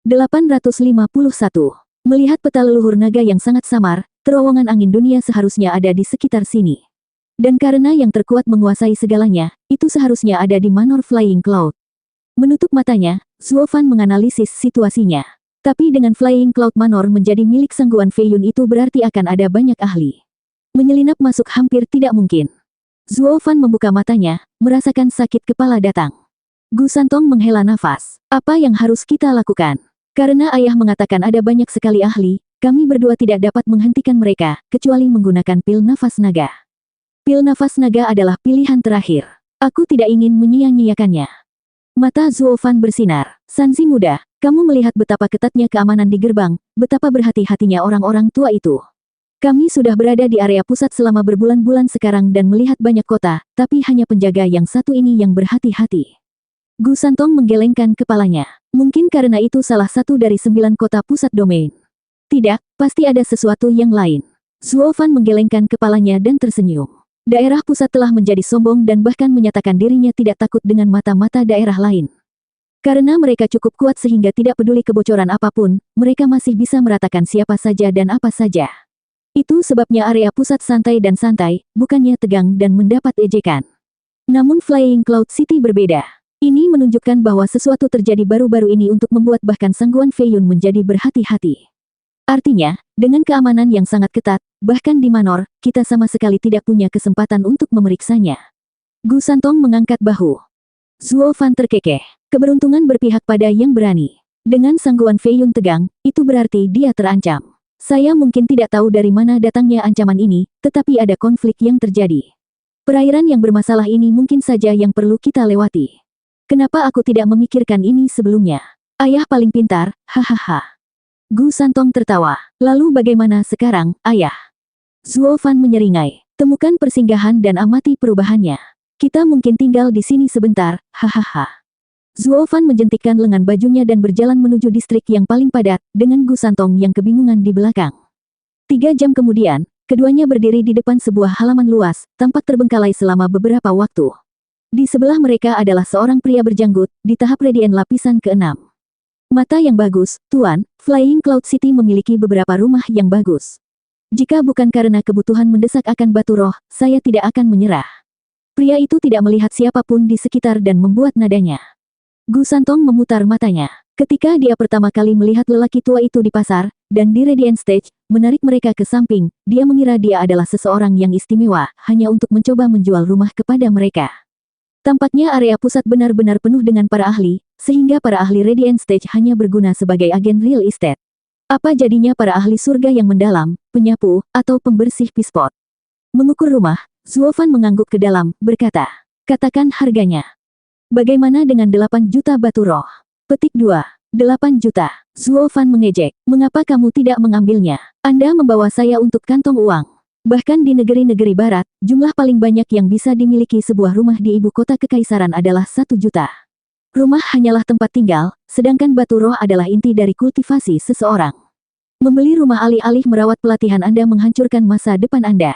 851. Melihat peta leluhur naga yang sangat samar, terowongan angin dunia seharusnya ada di sekitar sini. Dan karena yang terkuat menguasai segalanya, itu seharusnya ada di Manor Flying Cloud. Menutup matanya, Zuo Fan menganalisis situasinya. Tapi dengan Flying Cloud Manor menjadi milik Sang Guan Feiyun itu berarti akan ada banyak ahli. Menyelinap masuk hampir tidak mungkin. Zuo Fan membuka matanya, merasakan sakit kepala datang. Gu Santong menghela nafas. Apa yang harus kita lakukan? Karena ayah mengatakan ada banyak sekali ahli, kami berdua tidak dapat menghentikan mereka, kecuali menggunakan pil nafas naga. Pil nafas naga adalah pilihan terakhir. Aku tidak ingin menyia-nyiakannya. Mata Zuo Fan bersinar. Sanzi muda, kamu melihat betapa ketatnya keamanan di gerbang, betapa berhati-hatinya orang-orang tua itu. Kami sudah berada di area pusat selama berbulan-bulan sekarang dan melihat banyak kota, tapi hanya penjaga yang satu ini yang berhati-hati. Gu Santong menggelengkan kepalanya. Mungkin karena itu salah satu dari 9 kota pusat domain. Tidak, pasti ada sesuatu yang lain. Zuo Fan menggelengkan kepalanya dan tersenyum. Daerah pusat telah menjadi sombong dan bahkan menyatakan dirinya tidak takut dengan mata-mata daerah lain. Karena mereka cukup kuat sehingga tidak peduli kebocoran apapun, mereka masih bisa meratakan siapa saja dan apa saja. Itu sebabnya area pusat santai dan santai, bukannya tegang dan mendapat ejekan. Namun Flying Cloud City berbeda. Ini menunjukkan bahwa sesuatu terjadi baru-baru ini untuk membuat bahkan Sang Guan Feiyun menjadi berhati-hati. Artinya, dengan keamanan yang sangat ketat, bahkan di Manor, kita sama sekali tidak punya kesempatan untuk memeriksanya. Gu Santong mengangkat bahu. Zuo Fan terkekeh. Keberuntungan berpihak pada yang berani. Dengan Sang Guan Feiyun tegang, itu berarti dia terancam. Saya mungkin tidak tahu dari mana datangnya ancaman ini, tetapi ada konflik yang terjadi. Perairan yang bermasalah ini mungkin saja yang perlu kita lewati. Kenapa aku tidak memikirkan ini sebelumnya? Ayah paling pintar, hahaha. Gu Santong tertawa. Lalu bagaimana sekarang, ayah? Zuo Fan menyeringai. Temukan persinggahan dan amati perubahannya. Kita mungkin tinggal di sini sebentar, hahaha. Zuo Fan menjentikkan lengan bajunya dan berjalan menuju distrik yang paling padat, dengan Gu Santong yang kebingungan di belakang. 3 jam kemudian, keduanya berdiri di depan sebuah halaman luas, tampak terbengkalai selama beberapa waktu. Di sebelah mereka adalah seorang pria berjanggut, di tahap radian lapisan ke-6. Mata yang bagus, Tuan, Flying Cloud City memiliki beberapa rumah yang bagus. Jika bukan karena kebutuhan mendesak akan batu roh, saya tidak akan menyerah. Pria itu tidak melihat siapapun di sekitar dan membuat nadanya. Gu Santong memutar matanya. Ketika dia pertama kali melihat lelaki tua itu di pasar, dan di Radiant Stage, menarik mereka ke samping, dia mengira dia adalah seseorang yang istimewa, hanya untuk mencoba menjual rumah kepada mereka. Tampaknya area pusat benar-benar penuh dengan para ahli, sehingga para ahli Radiant Stage hanya berguna sebagai agen real estate. Apa jadinya para ahli surga yang mendalam, penyapu, atau pembersih pispot? Mengukur rumah, Zuo Fan mengangguk ke dalam, berkata, katakan harganya. Bagaimana dengan 8 juta batu roh? Petik 2. 8 juta. Zuo Fan mengejek. Mengapa kamu tidak mengambilnya? Anda membawa saya untuk kantong uang. Bahkan di negeri-negeri barat, jumlah paling banyak yang bisa dimiliki sebuah rumah di ibu kota kekaisaran adalah 1 juta. Rumah hanyalah tempat tinggal, sedangkan batu roh adalah inti dari kultivasi seseorang. Membeli rumah alih-alih merawat pelatihan Anda menghancurkan masa depan Anda.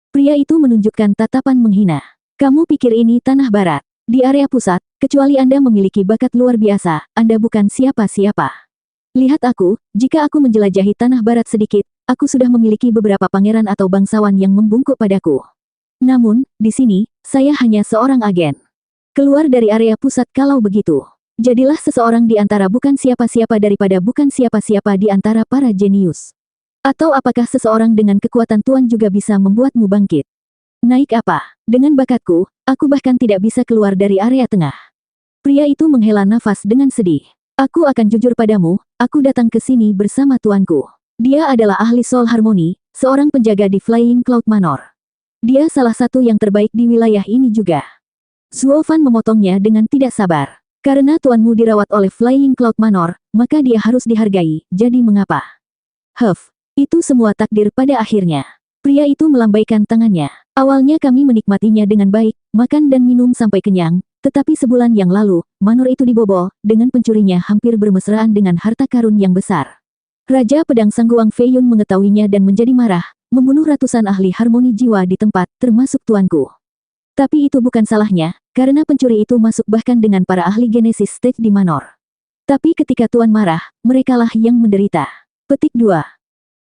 Pria itu menunjukkan tatapan menghina. Kamu pikir ini tanah barat? Di area pusat, kecuali Anda memiliki bakat luar biasa, Anda bukan siapa-siapa. Lihat aku, jika aku menjelajahi tanah barat sedikit, aku sudah memiliki beberapa pangeran atau bangsawan yang membungkuk padaku. Namun, di sini, saya hanya seorang agen. Keluar dari area pusat kalau begitu. Jadilah seseorang di antara bukan siapa-siapa daripada bukan siapa-siapa di antara para jenius. Atau apakah seseorang dengan kekuatan Tuan juga bisa membuatmu bangkit? Naik apa? Dengan bakatku, aku bahkan tidak bisa keluar dari area tengah. Pria itu menghela nafas dengan sedih. Aku akan jujur padamu, aku datang ke sini bersama tuanku. Dia adalah ahli Soul Harmony, seorang penjaga di Flying Cloud Manor. Dia salah satu yang terbaik di wilayah ini juga. Zuo Fan memotongnya dengan tidak sabar. Karena tuanmu dirawat oleh Flying Cloud Manor, maka dia harus dihargai, jadi mengapa? Itu semua takdir pada akhirnya. Pria itu melambaikan tangannya. Awalnya kami menikmatinya dengan baik, makan dan minum sampai kenyang, tetapi sebulan yang lalu, manor itu dibobol, dengan pencurinya hampir bermesraan dengan harta karun yang besar. Raja Pedang Sang Guan Feiyun mengetahuinya dan menjadi marah, membunuh ratusan ahli harmoni jiwa di tempat, termasuk tuanku. Tapi itu bukan salahnya, karena pencuri itu masuk bahkan dengan para ahli Genesis Stage di manor. Tapi ketika Tuan marah, merekalah yang menderita. Petik 2.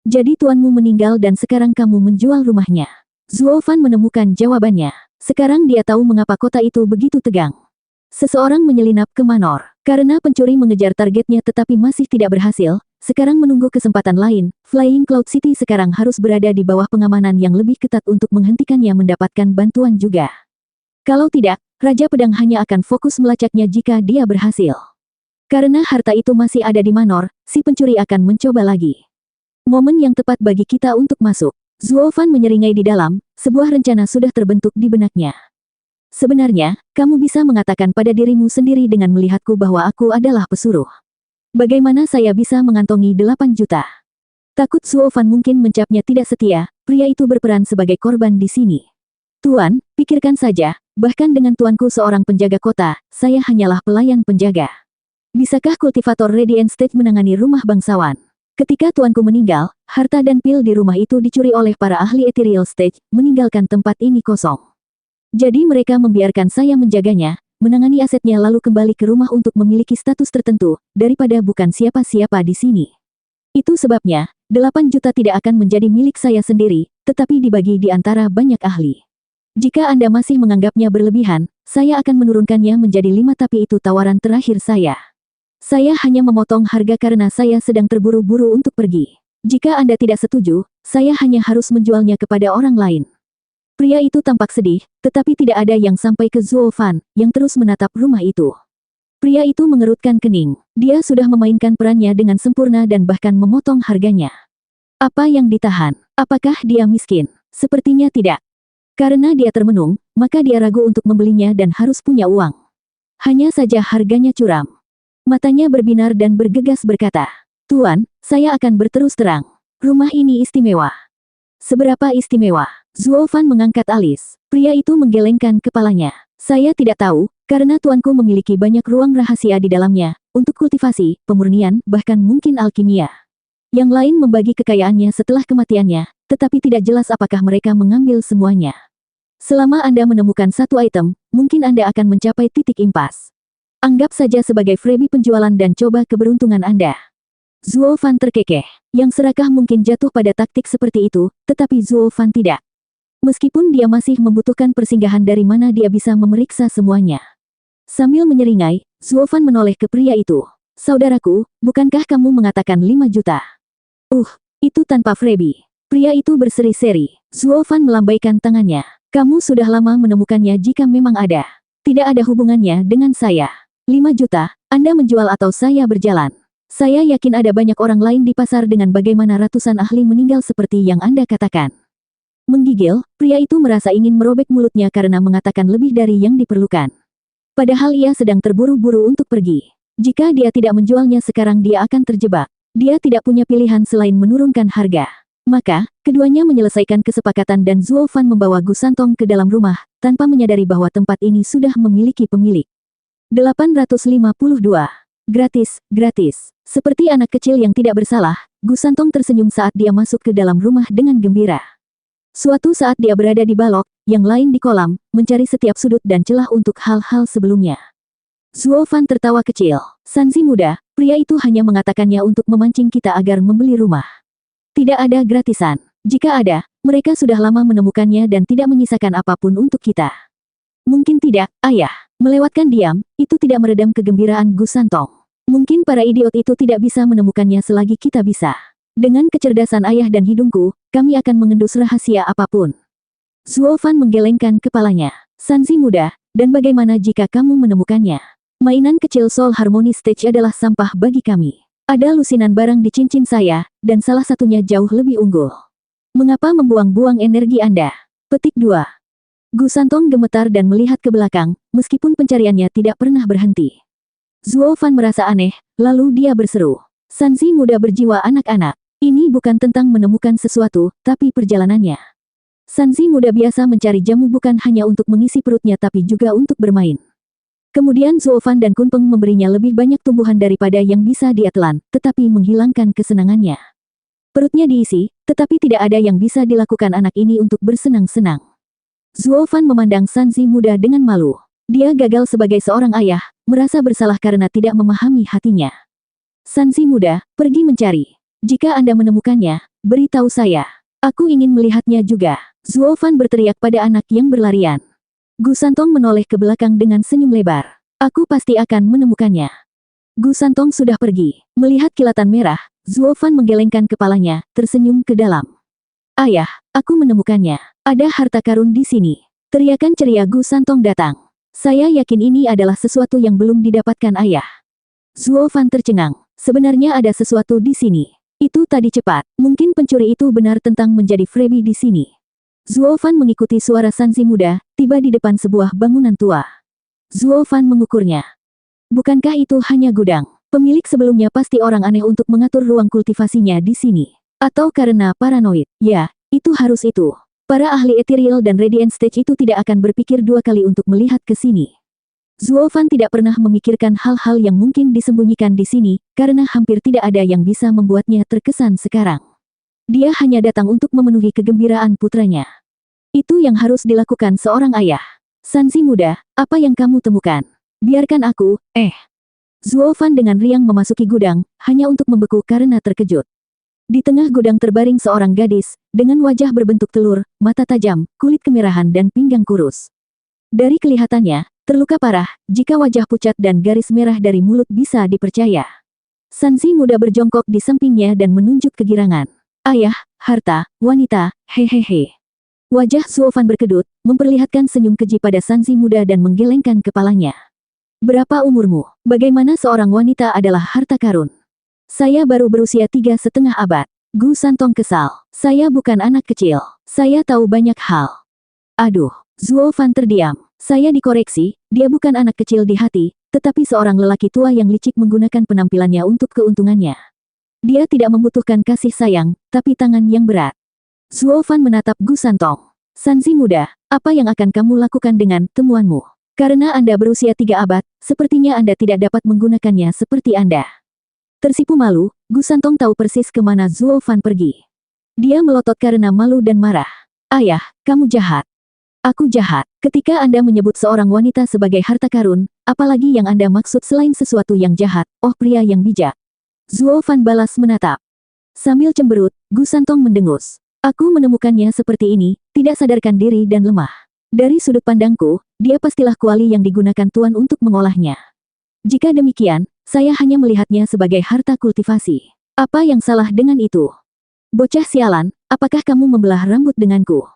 Jadi tuanmu meninggal dan sekarang kamu menjual rumahnya. Zuo Fan menemukan jawabannya. Sekarang dia tahu mengapa kota itu begitu tegang. Seseorang menyelinap ke Manor. Karena pencuri mengejar targetnya tetapi masih tidak berhasil, sekarang menunggu kesempatan lain. Flying Cloud City sekarang harus berada di bawah pengamanan yang lebih ketat untuk menghentikannya mendapatkan bantuan juga. Kalau tidak, Raja Pedang hanya akan fokus melacaknya jika dia berhasil. Karena harta itu masih ada di Manor, si pencuri akan mencoba lagi. Momen yang tepat bagi kita untuk masuk. Zuo Fan menyeringai di dalam, sebuah rencana sudah terbentuk di benaknya. Sebenarnya, kamu bisa mengatakan pada dirimu sendiri dengan melihatku bahwa aku adalah pesuruh. Bagaimana saya bisa mengantongi 8 juta? Takut Zuo Fan mungkin mencapnya tidak setia, pria itu berperan sebagai korban di sini. Tuan, pikirkan saja, bahkan dengan tuanku seorang penjaga kota, saya hanyalah pelayan penjaga. Bisakah kultivator Radiant Stage menangani rumah bangsawan? Ketika tuanku meninggal, harta dan pil di rumah itu dicuri oleh para ahli Ethereal Stage, meninggalkan tempat ini kosong. Jadi mereka membiarkan saya menjaganya, menangani asetnya lalu kembali ke rumah untuk memiliki status tertentu, daripada bukan siapa-siapa di sini. Itu sebabnya, 8 juta tidak akan menjadi milik saya sendiri, tetapi dibagi di antara banyak ahli. Jika Anda masih menganggapnya berlebihan, saya akan menurunkannya menjadi 5 tapi itu tawaran terakhir saya. Saya hanya memotong harga karena saya sedang terburu-buru untuk pergi. Jika Anda tidak setuju, saya hanya harus menjualnya kepada orang lain. Pria itu tampak sedih, tetapi tidak ada yang sampai ke Zuo Fan, yang terus menatap rumah itu. Pria itu mengerutkan kening. Dia sudah memainkan perannya dengan sempurna dan bahkan memotong harganya. Apa yang ditahan? Apakah dia miskin? Sepertinya tidak. Karena dia termenung, maka dia ragu untuk membelinya dan harus punya uang. Hanya saja harganya curam. Matanya berbinar dan bergegas berkata, Tuan, saya akan berterus terang. Rumah ini istimewa. Seberapa istimewa? Zuo Fan mengangkat alis. Pria itu menggelengkan kepalanya. Saya tidak tahu, karena tuanku memiliki banyak ruang rahasia di dalamnya, untuk kultivasi, pemurnian, bahkan mungkin alkimia. Yang lain membagi kekayaannya setelah kematiannya, tetapi tidak jelas apakah mereka mengambil semuanya. Selama Anda menemukan satu item, mungkin Anda akan mencapai titik impas. Anggap saja sebagai freebie penjualan dan coba keberuntungan Anda. Zuo Fan terkekeh. Yang serakah mungkin jatuh pada taktik seperti itu, tetapi Zuo Fan tidak. Meskipun dia masih membutuhkan persinggahan dari mana dia bisa memeriksa semuanya. Sambil menyeringai, Zuo Fan menoleh ke pria itu. Saudaraku, bukankah kamu mengatakan 5 juta? Itu tanpa freebie. Pria itu berseri-seri. Zuo Fan melambaikan tangannya. Kamu sudah lama menemukannya jika memang ada. Tidak ada hubungannya dengan saya. 5 juta, Anda menjual atau saya berjalan. Saya yakin ada banyak orang lain di pasar dengan bagaimana ratusan ahli meninggal seperti yang Anda katakan. Menggigil, pria itu merasa ingin merobek mulutnya karena mengatakan lebih dari yang diperlukan. Padahal ia sedang terburu-buru untuk pergi. Jika dia tidak menjualnya sekarang dia akan terjebak. Dia tidak punya pilihan selain menurunkan harga. Maka, keduanya menyelesaikan kesepakatan dan Zuo Fan membawa Gu Santong ke dalam rumah, tanpa menyadari bahwa tempat ini sudah memiliki pemilik. 852. Gratis. Seperti anak kecil yang tidak bersalah, Gu Santong tersenyum saat dia masuk ke dalam rumah dengan gembira. Suatu saat dia berada di balok, yang lain di kolam, mencari setiap sudut dan celah untuk hal-hal sebelumnya. Zuo Fan tertawa kecil. Sanzi muda, pria itu hanya mengatakannya untuk memancing kita agar membeli rumah. Tidak ada gratisan. Jika ada, mereka sudah lama menemukannya dan tidak menyisakan apapun untuk kita. Mungkin tidak, ayah. Melewatkan diam, itu tidak meredam kegembiraan Gu Santong. Mungkin para idiot itu tidak bisa menemukannya selagi kita bisa. Dengan kecerdasan ayah dan hidungku, kami akan mengendus rahasia apapun. Zuo Fan menggelengkan kepalanya. Sanzi muda, dan bagaimana jika kamu menemukannya? Mainan kecil Soul Harmony Stage adalah sampah bagi kami. Ada lusinan barang di cincin saya, dan salah satunya jauh lebih unggul. Mengapa membuang-buang energi Anda? Petik 2. Gu Santong gemetar dan melihat ke belakang, meskipun pencariannya tidak pernah berhenti. Zuo Fan merasa aneh, lalu dia berseru. Sanzi muda berjiwa anak-anak. Ini bukan tentang menemukan sesuatu, tapi perjalanannya. Sanzi muda biasa mencari jamu bukan hanya untuk mengisi perutnya tapi juga untuk bermain. Kemudian Zuo Fan dan Kunpeng memberinya lebih banyak tumbuhan daripada yang bisa dia telan, tetapi menghilangkan kesenangannya. Perutnya diisi, tetapi tidak ada yang bisa dilakukan anak ini untuk bersenang-senang. Zuo Fan memandang Sanzi muda dengan malu. Dia gagal sebagai seorang ayah, merasa bersalah karena tidak memahami hatinya. Sanzi muda, pergi mencari. Jika Anda menemukannya, beritahu saya. Aku ingin melihatnya juga. Zuo Fan berteriak pada anak yang berlarian. Gu Santong menoleh ke belakang dengan senyum lebar. Aku pasti akan menemukannya. Gu Santong sudah pergi. Melihat kilatan merah, Zuo Fan menggelengkan kepalanya, tersenyum ke dalam. Ayah, aku menemukannya. Ada harta karun di sini. Teriakan ceria Gu Santong datang. Saya yakin ini adalah sesuatu yang belum didapatkan ayah. Zuo Fan tercengang. Sebenarnya ada sesuatu di sini. Itu tadi cepat. Mungkin pencuri itu benar tentang menjadi freebie di sini. Zuo Fan mengikuti suara Sanzi muda, tiba di depan sebuah bangunan tua. Zuo Fan mengukurnya. Bukankah itu hanya gudang? Pemilik sebelumnya pasti orang aneh untuk mengatur ruang kultivasinya di sini. Atau karena paranoid. Ya, itu harus itu. Para ahli ethereal dan radiant stage itu tidak akan berpikir dua kali untuk melihat ke sini. Zuo Fan tidak pernah memikirkan hal-hal yang mungkin disembunyikan di sini, karena hampir tidak ada yang bisa membuatnya terkesan sekarang. Dia hanya datang untuk memenuhi kegembiraan putranya. Itu yang harus dilakukan seorang ayah. Sanzi muda, apa yang kamu temukan? Biarkan aku, Zuo Fan dengan riang memasuki gudang, hanya untuk membeku karena terkejut. Di tengah gudang terbaring seorang gadis, dengan wajah berbentuk telur, mata tajam, kulit kemerahan dan pinggang kurus. Dari kelihatannya, terluka parah, jika wajah pucat dan garis merah dari mulut bisa dipercaya. Sanzi muda berjongkok di sampingnya dan menunjuk kegirangan. Ayah, harta, wanita, hehehe. Wajah Zuo Fan berkedut, memperlihatkan senyum keji pada Sanzi muda dan menggelengkan kepalanya. Berapa umurmu? Bagaimana seorang wanita adalah harta karun? Saya baru berusia 3,5 abad. Gu Santong kesal. Saya bukan anak kecil. Saya tahu banyak hal. Aduh, Zuo Fan terdiam. Saya dikoreksi, dia bukan anak kecil di hati, tetapi seorang lelaki tua yang licik menggunakan penampilannya untuk keuntungannya. Dia tidak membutuhkan kasih sayang, tapi tangan yang berat. Zuo Fan menatap Gu Santong. Sanzi muda, apa yang akan kamu lakukan dengan temuanmu? Karena Anda berusia 3 abad, sepertinya Anda tidak dapat menggunakannya seperti Anda. Tersipu malu, Gu Santong tahu persis kemana Zuo Fan pergi. Dia melotot karena malu dan marah. Ayah, kamu jahat. Aku jahat. Ketika Anda menyebut seorang wanita sebagai harta karun, apalagi yang Anda maksud selain sesuatu yang jahat, oh pria yang bijak. Zuo Fan balas menatap. Sambil cemberut, Gu Santong mendengus. Aku menemukannya seperti ini, tidak sadarkan diri dan lemah. Dari sudut pandangku, dia pastilah kuali yang digunakan Tuan untuk mengolahnya. Jika demikian, saya hanya melihatnya sebagai harta kultivasi. Apa yang salah dengan itu? Bocah sialan, apakah kamu membelah rambut denganku?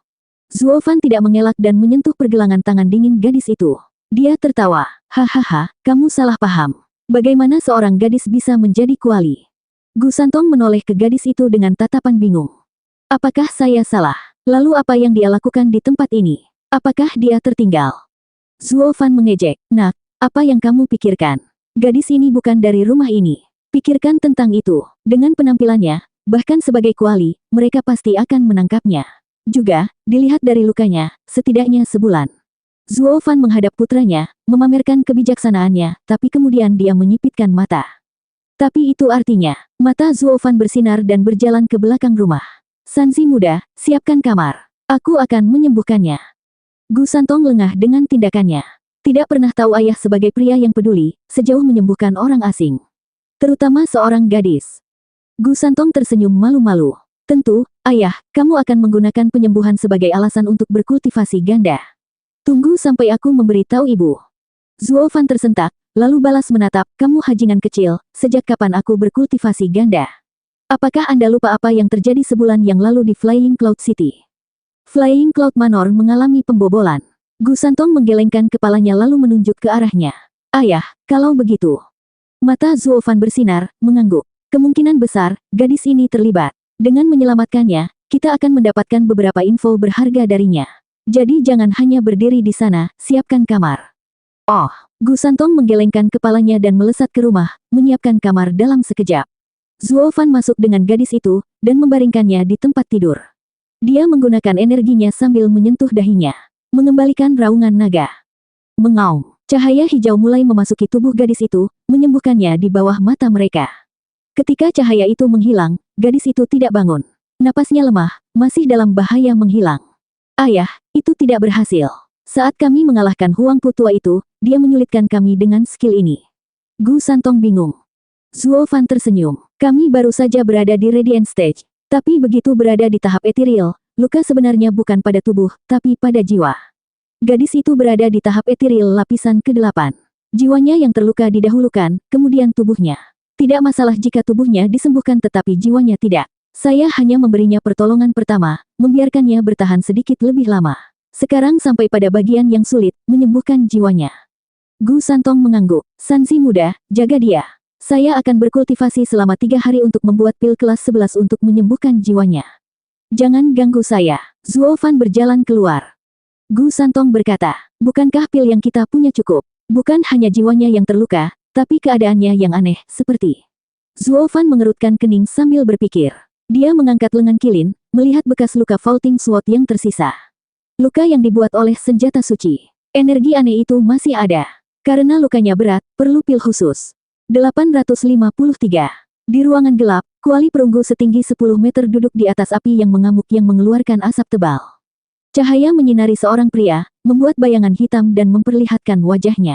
Zuo Fan tidak mengelak dan menyentuh pergelangan tangan dingin gadis itu. Dia tertawa. Hahaha, kamu salah paham. Bagaimana seorang gadis bisa menjadi kuali? Gu Santong menoleh ke gadis itu dengan tatapan bingung. Apakah saya salah? Lalu apa yang dia lakukan di tempat ini? Apakah dia tertinggal? Zuo Fan mengejek. Nak, apa yang kamu pikirkan? Gadis ini bukan dari rumah ini. Pikirkan tentang itu. Dengan penampilannya, bahkan sebagai kuali, mereka pasti akan menangkapnya. Juga, dilihat dari lukanya, setidaknya sebulan. Zuo Fan menghadap putranya, memamerkan kebijaksanaannya, tapi kemudian dia menyipitkan mata. Tapi itu artinya, mata Zuo Fan bersinar dan berjalan ke belakang rumah. Sanzi muda, siapkan kamar. Aku akan menyembuhkannya. Gu Santong lengah dengan tindakannya. Tidak pernah tahu ayah sebagai pria yang peduli, sejauh menyembuhkan orang asing. Terutama seorang gadis. Gu Santong tersenyum malu-malu. Tentu, ayah, kamu akan menggunakan penyembuhan sebagai alasan untuk berkultivasi ganda. Tunggu sampai aku memberitahu ibu. Zuo Fan tersentak, lalu balas menatap, kamu hajingan kecil, sejak kapan aku berkultivasi ganda? Apakah Anda lupa apa yang terjadi sebulan yang lalu di Flying Cloud City? Flying Cloud Manor mengalami pembobolan. Gu Santong menggelengkan kepalanya lalu menunjuk ke arahnya. Ayah, kalau begitu. Mata Zuo Fan bersinar, mengangguk. Kemungkinan besar, gadis ini terlibat. Dengan menyelamatkannya, kita akan mendapatkan beberapa info berharga darinya. Jadi jangan hanya berdiri di sana, siapkan kamar. Oh, Gu Santong menggelengkan kepalanya dan melesat ke rumah, menyiapkan kamar dalam sekejap. Zuo Fan masuk dengan gadis itu, dan membaringkannya di tempat tidur. Dia menggunakan energinya sambil menyentuh dahinya. Mengembalikan raungan naga. Mengaum, cahaya hijau mulai memasuki tubuh gadis itu, menyembuhkannya di bawah mata mereka. Ketika cahaya itu menghilang, gadis itu tidak bangun. Napasnya lemah, masih dalam bahaya menghilang. Ayah, itu tidak berhasil. Saat kami mengalahkan Huang Pu tua itu, dia menyulitkan kami dengan skill ini. Gu Santong bingung. Zuo Fan tersenyum. Kami baru saja berada di Radiant Stage. Tapi begitu berada di tahap ethereal, luka sebenarnya bukan pada tubuh, tapi pada jiwa. Gadis itu berada di tahap ethereal lapisan ke-8. Jiwanya yang terluka didahulukan, kemudian tubuhnya. Tidak masalah jika tubuhnya disembuhkan tetapi jiwanya tidak. Saya hanya memberinya pertolongan pertama, membiarkannya bertahan sedikit lebih lama. Sekarang sampai pada bagian yang sulit, menyembuhkan jiwanya. Gu Santong mengangguk. Sanzi muda, jaga dia. Saya akan berkultivasi selama 3 hari untuk membuat pil kelas 11 untuk menyembuhkan jiwanya. Jangan ganggu saya. Zuo Fan berjalan keluar. Gu Santong berkata, bukankah pil yang kita punya cukup? Bukan hanya jiwanya yang terluka, tapi keadaannya yang aneh, seperti. Zuo Fan mengerutkan kening sambil berpikir. Dia mengangkat lengan kilin, melihat bekas luka vaulting sword yang tersisa. Luka yang dibuat oleh senjata suci. Energi aneh itu masih ada. Karena lukanya berat, perlu pil khusus. 853. Di ruangan gelap, kuali perunggu setinggi 10 meter duduk di atas api yang mengamuk yang mengeluarkan asap tebal. Cahaya menyinari seorang pria, membuat bayangan hitam dan memperlihatkan wajahnya.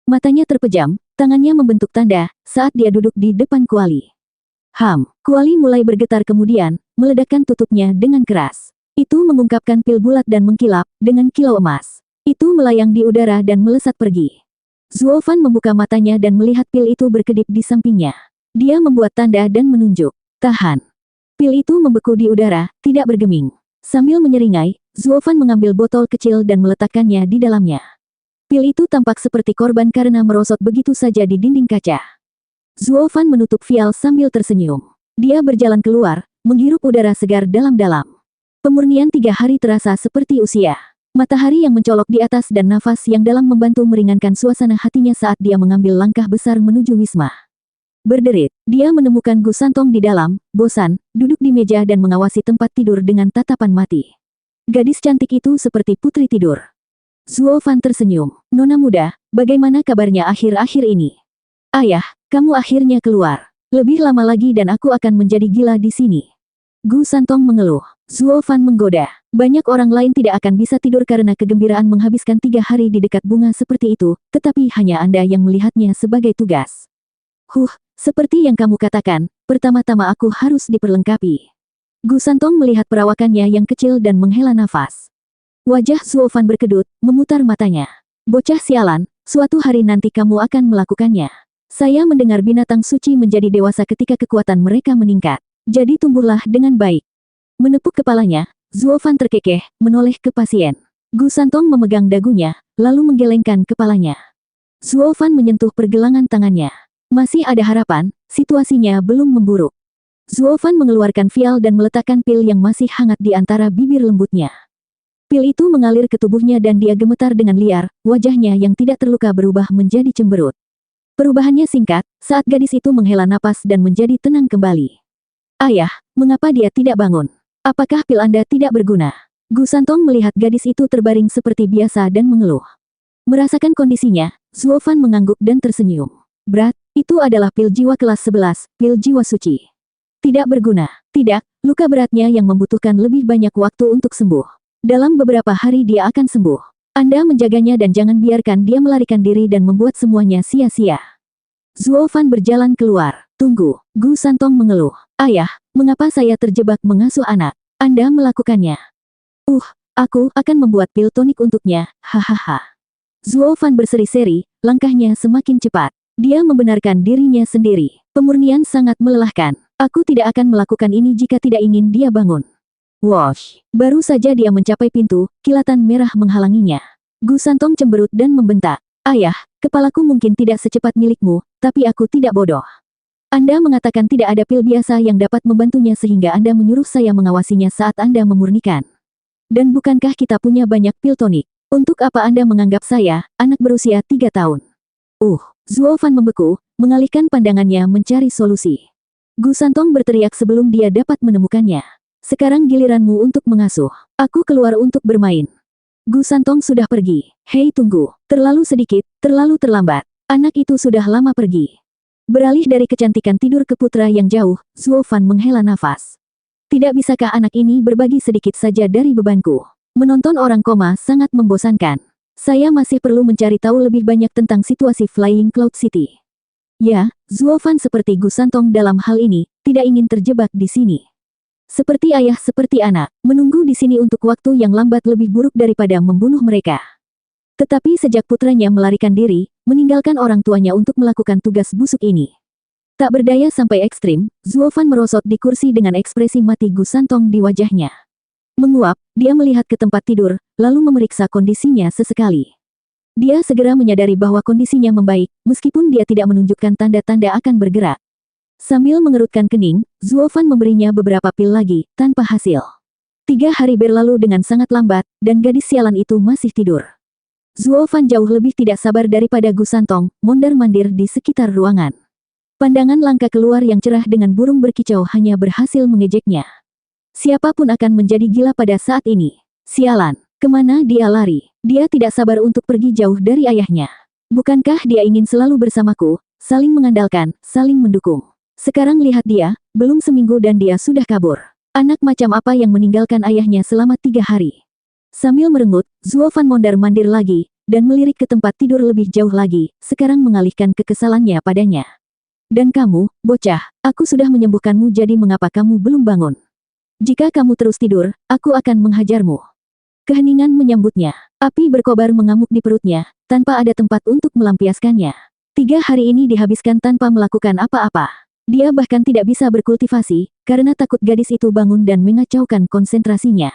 Matanya terpejam, tangannya membentuk tanda, saat dia duduk di depan kuali. Kuali mulai bergetar kemudian, meledakkan tutupnya dengan keras. Itu mengungkapkan pil bulat dan mengkilap, dengan kilau emas. Itu melayang di udara dan melesat pergi. Zuo Fan membuka matanya dan melihat pil itu berkedip di sampingnya. Dia membuat tanda dan menunjuk. Tahan. Pil itu membeku di udara, tidak bergeming. Sambil menyeringai, Zuo Fan mengambil botol kecil dan meletakkannya di dalamnya. Pil itu tampak seperti korban karena merosot begitu saja di dinding kaca. Zuo Fan menutup vial sambil tersenyum. Dia berjalan keluar, menghirup udara segar dalam-dalam. Pemurnian 3 hari terasa seperti usia. Matahari yang mencolok di atas dan nafas yang dalam membantu meringankan suasana hatinya saat dia mengambil langkah besar menuju wisma. Berderit, dia menemukan Gu Santong di dalam, bosan, duduk di meja dan mengawasi tempat tidur dengan tatapan mati. Gadis cantik itu seperti putri tidur. Zuo Fan tersenyum. Nona muda, bagaimana kabarnya akhir-akhir ini? Ayah, kamu akhirnya keluar. Lebih lama lagi dan aku akan menjadi gila di sini. Gu Santong mengeluh. Zuo Fan menggoda. Banyak orang lain tidak akan bisa tidur karena kegembiraan menghabiskan 3 hari di dekat bunga seperti itu, tetapi hanya Anda yang melihatnya sebagai tugas. Seperti yang kamu katakan, pertama-tama aku harus diperlengkapi. Gu Santong melihat perawakannya yang kecil dan menghela nafas. Wajah Zuo Fan berkedut, memutar matanya. Bocah sialan, suatu hari nanti kamu akan melakukannya. Saya mendengar binatang suci menjadi dewasa ketika kekuatan mereka meningkat. Jadi tumbuhlah dengan baik. Menepuk kepalanya, Zuo Fan terkekeh, menoleh ke pasien. Gu Santong memegang dagunya, lalu menggelengkan kepalanya. Zuo Fan menyentuh pergelangan tangannya. Masih ada harapan, situasinya belum memburuk. Zuo Fan mengeluarkan vial dan meletakkan pil yang masih hangat di antara bibir lembutnya. Pil itu mengalir ke tubuhnya dan dia gemetar dengan liar, wajahnya yang tidak terluka berubah menjadi cemberut. Perubahannya singkat, saat gadis itu menghela napas dan menjadi tenang kembali. Ayah, mengapa dia tidak bangun? Apakah pil Anda tidak berguna? Gu Santong melihat gadis itu terbaring seperti biasa dan mengeluh. Merasakan kondisinya, Zuo Fan mengangguk dan tersenyum. Berat, itu adalah pil jiwa kelas 11, pil jiwa suci. Tidak berguna. Tidak, luka beratnya yang membutuhkan lebih banyak waktu untuk sembuh. Dalam beberapa hari dia akan sembuh. Anda menjaganya dan jangan biarkan dia melarikan diri dan membuat semuanya sia-sia. Zuo Fan berjalan keluar. Tunggu, Gu Santong mengeluh. Ayah, mengapa saya terjebak mengasuh anak? Anda melakukannya. Aku akan membuat pil tonik untuknya, hahaha. Zuo Fan berseri-seri, langkahnya semakin cepat. Dia membenarkan dirinya sendiri. Pemurnian sangat melelahkan. Aku tidak akan melakukan ini jika tidak ingin dia bangun. Wosh! Baru saja dia mencapai pintu, kilatan merah menghalanginya. Gu Santong cemberut dan membentak. Ayah, kepalaku mungkin tidak secepat milikmu, tapi aku tidak bodoh. Anda mengatakan tidak ada pil biasa yang dapat membantunya sehingga Anda menyuruh saya mengawasinya saat Anda memurnikan. Dan bukankah kita punya banyak pil tonik? Untuk apa Anda menganggap saya, anak berusia 3 tahun? Zuo Fan membeku, mengalihkan pandangannya mencari solusi. Gu Santong berteriak sebelum dia dapat menemukannya. Sekarang giliranmu untuk mengasuh. Aku keluar untuk bermain. Gu Santong sudah pergi. Hei tunggu, terlalu sedikit, terlalu terlambat. Anak itu sudah lama pergi. Beralih dari kecantikan tidur ke putra yang jauh, Zuo Fan menghela nafas. Tidak bisakah anak ini berbagi sedikit saja dari bebanku? Menonton orang koma sangat membosankan. Saya masih perlu mencari tahu lebih banyak tentang situasi Flying Cloud City. Ya, Zuofan seperti Gu Santong dalam hal ini, tidak ingin terjebak di sini. Seperti ayah seperti anak, menunggu di sini untuk waktu yang lambat lebih buruk daripada membunuh mereka. Tetapi sejak putranya melarikan diri, meninggalkan orang tuanya untuk melakukan tugas busuk ini. Tak berdaya sampai ekstrim, Zuofan merosot di kursi dengan ekspresi mati Gu Santong di wajahnya. Menguap, dia melihat ke tempat tidur, lalu memeriksa kondisinya sesekali. Dia segera menyadari bahwa kondisinya membaik, meskipun dia tidak menunjukkan tanda-tanda akan bergerak. Sambil mengerutkan kening, Zuofan memberinya beberapa pil lagi, tanpa hasil. 3 hari berlalu dengan sangat lambat, dan gadis sialan itu masih tidur. Zuofan jauh lebih tidak sabar daripada Gu Santong, mondar-mandir di sekitar ruangan. Pandangan langka keluar yang cerah dengan burung berkicau hanya berhasil mengejeknya. Siapapun akan menjadi gila pada saat ini. Sialan, kemana dia lari? Dia tidak sabar untuk pergi jauh dari ayahnya. Bukankah dia ingin selalu bersamaku, saling mengandalkan, saling mendukung. Sekarang lihat dia, belum seminggu dan dia sudah kabur. Anak macam apa yang meninggalkan ayahnya selama 3 hari? Sambil merengut, Zuofan mondar-mandir lagi, dan melirik ke tempat tidur lebih jauh lagi, sekarang mengalihkan kekesalannya padanya. Dan kamu, bocah, aku sudah menyembuhkanmu jadi mengapa kamu belum bangun? Jika kamu terus tidur, aku akan menghajarmu. Keheningan menyambutnya. Api berkobar mengamuk di perutnya, tanpa ada tempat untuk melampiaskannya. 3 hari ini dihabiskan tanpa melakukan apa-apa. Dia bahkan tidak bisa berkultivasi, karena takut gadis itu bangun dan mengacaukan konsentrasinya.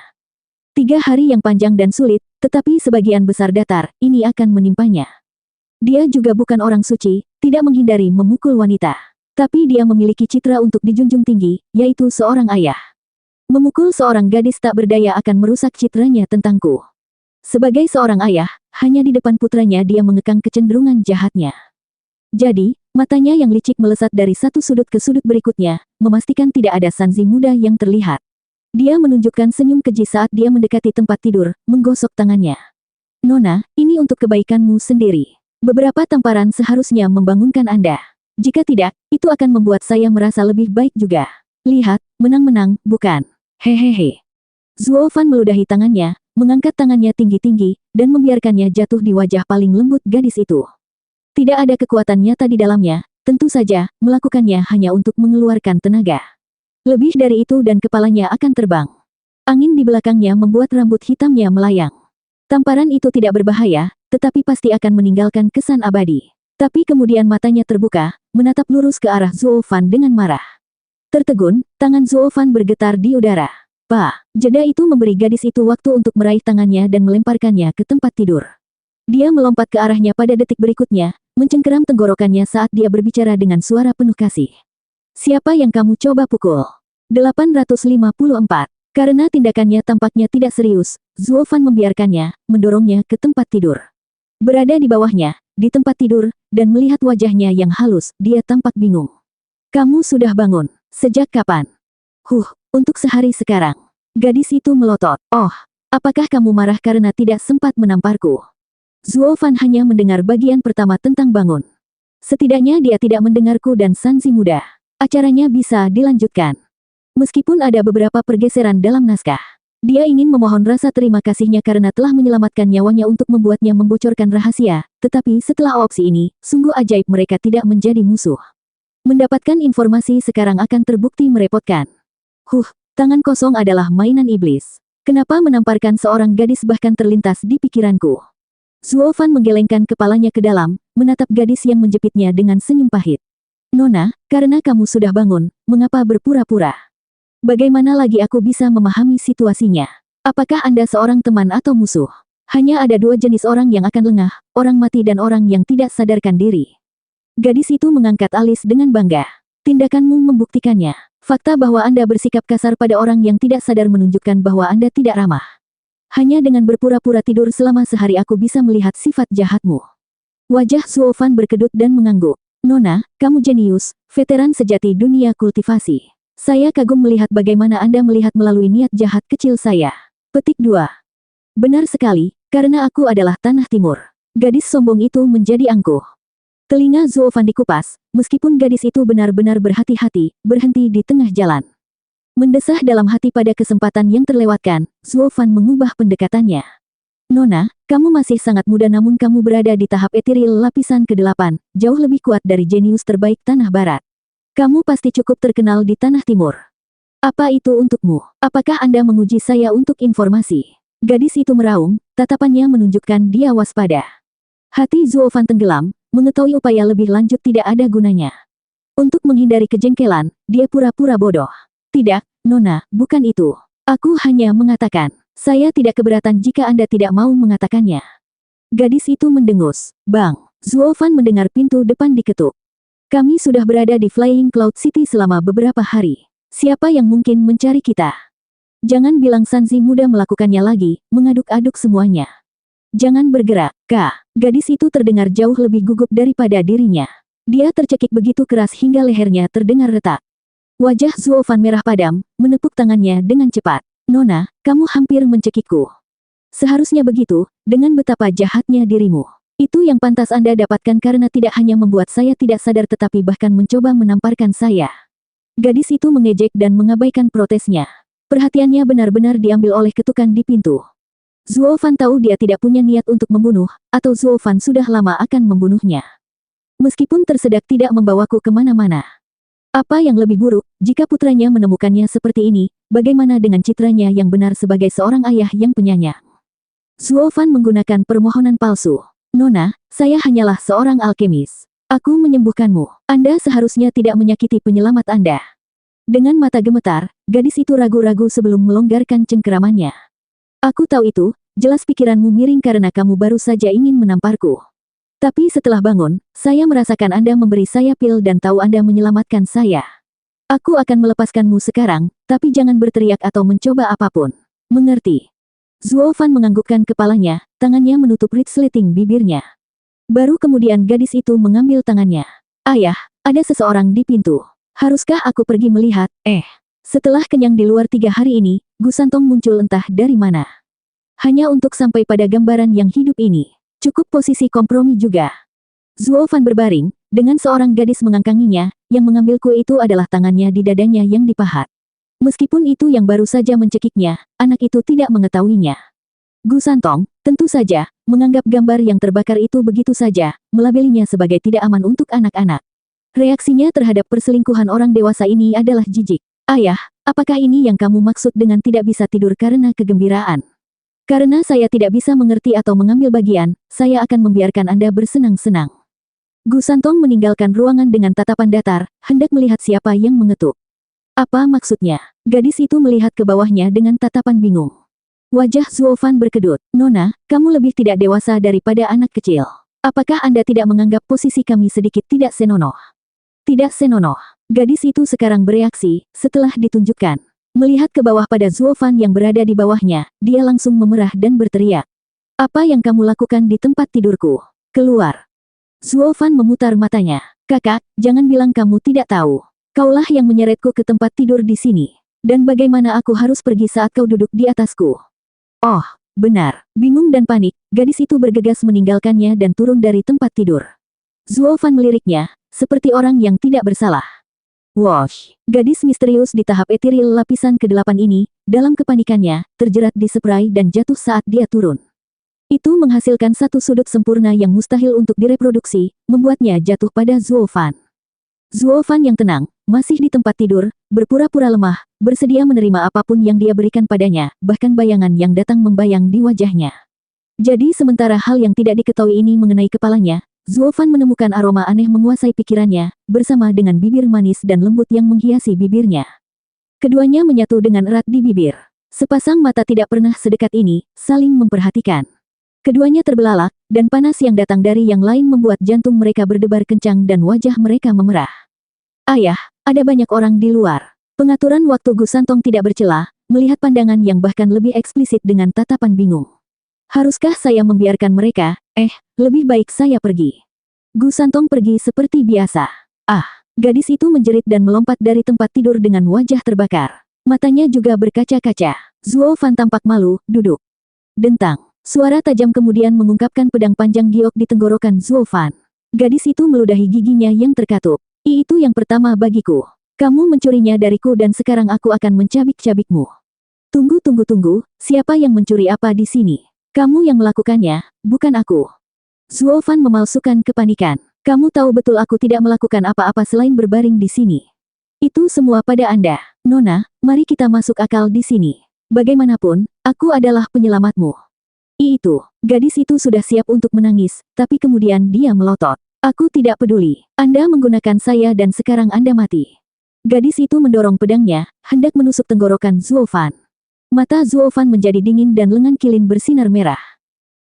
3 hari yang panjang dan sulit, tetapi sebagian besar datar, ini akan menimpanya. Dia juga bukan orang suci, tidak menghindari memukul wanita. Tapi dia memiliki citra untuk dijunjung tinggi, yaitu seorang ayah. Memukul seorang gadis tak berdaya akan merusak citranya tentangku. Sebagai seorang ayah, hanya di depan putranya dia mengekang kecenderungan jahatnya. Jadi, matanya yang licik melesat dari satu sudut ke sudut berikutnya, memastikan tidak ada Sanzi muda yang terlihat. Dia menunjukkan senyum keji saat dia mendekati tempat tidur, menggosok tangannya. Nona, ini untuk kebaikanmu sendiri. Beberapa tamparan seharusnya membangunkan Anda. Jika tidak, itu akan membuat saya merasa lebih baik juga. Lihat, menang-menang, bukan? Hehehe. Zuofan meludahi tangannya, mengangkat tangannya tinggi-tinggi, dan membiarkannya jatuh di wajah paling lembut gadis itu. Tidak ada kekuatan nyata di dalamnya, tentu saja, melakukannya hanya untuk mengeluarkan tenaga. Lebih dari itu dan kepalanya akan terbang. Angin di belakangnya membuat rambut hitamnya melayang. Tamparan itu tidak berbahaya, tetapi pasti akan meninggalkan kesan abadi. Tapi kemudian matanya terbuka, menatap lurus ke arah Zuofan dengan marah. Tertegun, tangan Zuofan bergetar di udara. Pak, jeda itu memberi gadis itu waktu untuk meraih tangannya dan melemparkannya ke tempat tidur. Dia melompat ke arahnya pada detik berikutnya, mencengkeram tenggorokannya saat dia berbicara dengan suara penuh kasih. Siapa yang kamu coba pukul? 854. Karena tindakannya tampaknya tidak serius, Zuofan membiarkannya, mendorongnya ke tempat tidur. Berada di bawahnya, di tempat tidur, dan melihat wajahnya yang halus, dia tampak bingung. Kamu sudah bangun. Sejak kapan? Untuk sehari sekarang. Gadis itu melotot. Oh, apakah kamu marah karena tidak sempat menamparku? Zuofan hanya mendengar bagian pertama tentang bangun. Setidaknya dia tidak mendengarku dan Sanzi muda. Acaranya bisa dilanjutkan. Meskipun ada beberapa pergeseran dalam naskah. Dia ingin memohon rasa terima kasihnya karena telah menyelamatkan nyawanya untuk membuatnya membocorkan rahasia, tetapi setelah opsi ini, sungguh ajaib mereka tidak menjadi musuh. Mendapatkan informasi sekarang akan terbukti merepotkan. Tangan kosong adalah mainan iblis. Kenapa menamparkan seorang gadis bahkan terlintas di pikiranku. Zuofan menggelengkan kepalanya ke dalam, menatap gadis yang menjepitnya dengan senyum pahit. Nona, karena kamu sudah bangun, mengapa berpura-pura? Bagaimana lagi aku bisa memahami situasinya? Apakah Anda seorang teman atau musuh? Hanya ada 2 jenis orang yang akan lengah, orang mati dan orang yang tidak sadarkan diri. Gadis itu mengangkat alis dengan bangga. Tindakanmu membuktikannya. Fakta bahwa Anda bersikap kasar pada orang yang tidak sadar menunjukkan bahwa Anda tidak ramah. Hanya dengan berpura-pura tidur selama sehari aku bisa melihat sifat jahatmu. Wajah Zuofan berkedut dan mengangguk. Nona, kamu jenius, veteran sejati dunia kultivasi. Saya kagum melihat bagaimana Anda melihat melalui niat jahat kecil saya. Petik 2. Benar sekali, karena aku adalah Tanah Timur. Gadis sombong itu menjadi angkuh. Telinga Zuofan dikupas, meskipun gadis itu benar-benar berhati-hati, berhenti di tengah jalan. Mendesah dalam hati pada kesempatan yang terlewatkan, Zuo Fan mengubah pendekatannya. Nona, kamu masih sangat muda namun kamu berada di tahap etiril lapisan ke-8, jauh lebih kuat dari jenius terbaik Tanah Barat. Kamu pasti cukup terkenal di Tanah Timur. Apa itu untukmu? Apakah Anda menguji saya untuk informasi? Gadis itu meraung, tatapannya menunjukkan dia waspada. Hati Zuo Fan tenggelam, mengetahui upaya lebih lanjut tidak ada gunanya. Untuk menghindari kejengkelan, dia pura-pura bodoh. Tidak, Nona, bukan itu. Aku hanya mengatakan, saya tidak keberatan jika Anda tidak mau mengatakannya. Gadis itu mendengus. Bang, Zuo Fan mendengar pintu depan diketuk. Kami sudah berada di Flying Cloud City selama beberapa hari. Siapa yang mungkin mencari kita? Jangan bilang Sanzi muda melakukannya lagi, mengaduk-aduk semuanya. Jangan bergerak, Kak. Gadis itu terdengar jauh lebih gugup daripada dirinya. Dia tercekik begitu keras hingga lehernya terdengar retak. Wajah Zuo Fan merah padam, menepuk tangannya dengan cepat. Nona, kamu hampir mencekikku. Seharusnya begitu, dengan betapa jahatnya dirimu. Itu yang pantas Anda dapatkan karena tidak hanya membuat saya tidak sadar tetapi bahkan mencoba menamparkan saya. Gadis itu mengejek dan mengabaikan protesnya. Perhatiannya benar-benar diambil oleh ketukan di pintu. Zuo Fan tahu dia tidak punya niat untuk membunuh, atau Zuo Fan sudah lama akan membunuhnya. Meskipun tersedak tidak membawaku kemana-mana. Apa yang lebih buruk, jika putranya menemukannya seperti ini, bagaimana dengan citranya yang benar sebagai seorang ayah yang penyayang? Zuo Fan menggunakan permohonan palsu. Nona, saya hanyalah seorang alkemis. Aku menyembuhkanmu. Anda seharusnya tidak menyakiti penyelamat Anda. Dengan mata gemetar, gadis itu ragu-ragu sebelum melonggarkan cengkeramannya. Aku tahu itu, jelas pikiranmu miring karena kamu baru saja ingin menamparku. Tapi setelah bangun, saya merasakan Anda memberi saya pil dan tahu Anda menyelamatkan saya. Aku akan melepaskanmu sekarang, tapi jangan berteriak atau mencoba apapun. Mengerti? Zuo Fan menganggukkan kepalanya, tangannya menutup resleting bibirnya. Baru kemudian gadis itu mengambil tangannya. Ayah, ada seseorang di pintu. Haruskah aku pergi melihat? Setelah kenyang di luar 3 hari ini, Gu Santong muncul entah dari mana. Hanya untuk sampai pada gambaran yang hidup ini. Cukup posisi kompromi juga. Zuo Fan berbaring, dengan seorang gadis mengangkanginya, yang mengambil kue itu adalah tangannya di dadanya yang dipahat. Meskipun itu yang baru saja mencekiknya, anak itu tidak mengetahuinya. Gu Santong, tentu saja, menganggap gambar yang terbakar itu begitu saja, melabelinya sebagai tidak aman untuk anak-anak. Reaksinya terhadap perselingkuhan orang dewasa ini adalah jijik. Ayah, apakah ini yang kamu maksud dengan tidak bisa tidur karena kegembiraan? Karena saya tidak bisa mengerti atau mengambil bagian, saya akan membiarkan Anda bersenang-senang. Gu Santong meninggalkan ruangan dengan tatapan datar, hendak melihat siapa yang mengetuk. Apa maksudnya? Gadis itu melihat ke bawahnya dengan tatapan bingung. Wajah Zuo Fan berkedut. Nona, kamu lebih tidak dewasa daripada anak kecil. Apakah Anda tidak menganggap posisi kami sedikit tidak senonoh? Tidak senonoh. Gadis itu sekarang bereaksi, setelah ditunjukkan. Melihat ke bawah pada Zuo Fan yang berada di bawahnya, dia langsung memerah dan berteriak. Apa yang kamu lakukan di tempat tidurku? Keluar. Zuo Fan memutar matanya. Kakak, jangan bilang kamu tidak tahu. Kaulah yang menyeretku ke tempat tidur di sini. Dan bagaimana aku harus pergi saat kau duduk di atasku? Oh, benar. Bingung dan panik, gadis itu bergegas meninggalkannya dan turun dari tempat tidur. Zuo Fan meliriknya, seperti orang yang tidak bersalah. Wosh! Gadis misterius di tahap etiril lapisan ke-8 ini, dalam kepanikannya, terjerat di spray dan jatuh saat dia turun. Itu menghasilkan satu sudut sempurna yang mustahil untuk direproduksi, membuatnya jatuh pada Zuo Fan. Zuo Fan yang tenang, masih di tempat tidur, berpura-pura lemah, bersedia menerima apapun yang dia berikan padanya, bahkan bayangan yang datang membayang di wajahnya. Jadi sementara hal yang tidak diketahui ini mengenai kepalanya, Zuo Fan menemukan aroma aneh menguasai pikirannya, bersama dengan bibir manis dan lembut yang menghiasi bibirnya. Keduanya menyatu dengan erat di bibir. Sepasang mata tidak pernah sedekat ini, saling memperhatikan. Keduanya terbelalak, dan panas yang datang dari yang lain membuat jantung mereka berdebar kencang dan wajah mereka memerah. Ayah, ada banyak orang di luar. Pengaturan waktu Gu Santong tidak bercela, melihat pandangan yang bahkan lebih eksplisit dengan tatapan bingung. Haruskah saya membiarkan mereka? Lebih baik saya pergi. Gu Santong pergi seperti biasa. Gadis itu menjerit dan melompat dari tempat tidur dengan wajah terbakar. Matanya juga berkaca-kaca. Zuo Fan tampak malu, duduk. Dentang. Suara tajam kemudian mengungkapkan pedang panjang giok di tenggorokan Zuo Fan. Gadis itu meludahi giginya yang terkatup. Itu yang pertama bagiku. Kamu mencurinya dariku dan sekarang aku akan mencabik-cabikmu. Tunggu, siapa yang mencuri apa di sini? Kamu yang melakukannya, bukan aku. Zuo Fan memalsukan kepanikan. Kamu tahu betul aku tidak melakukan apa-apa selain berbaring di sini. Itu semua pada Anda. Nona, mari kita masuk akal di sini. Bagaimanapun, aku adalah penyelamatmu. Itu, gadis itu sudah siap untuk menangis, tapi kemudian dia melotot. Aku tidak peduli. Anda menggunakan saya dan sekarang Anda mati. Gadis itu mendorong pedangnya, hendak menusuk tenggorokan Zuo Fan. Mata Zuo Fan menjadi dingin dan lengan Qilin bersinar merah.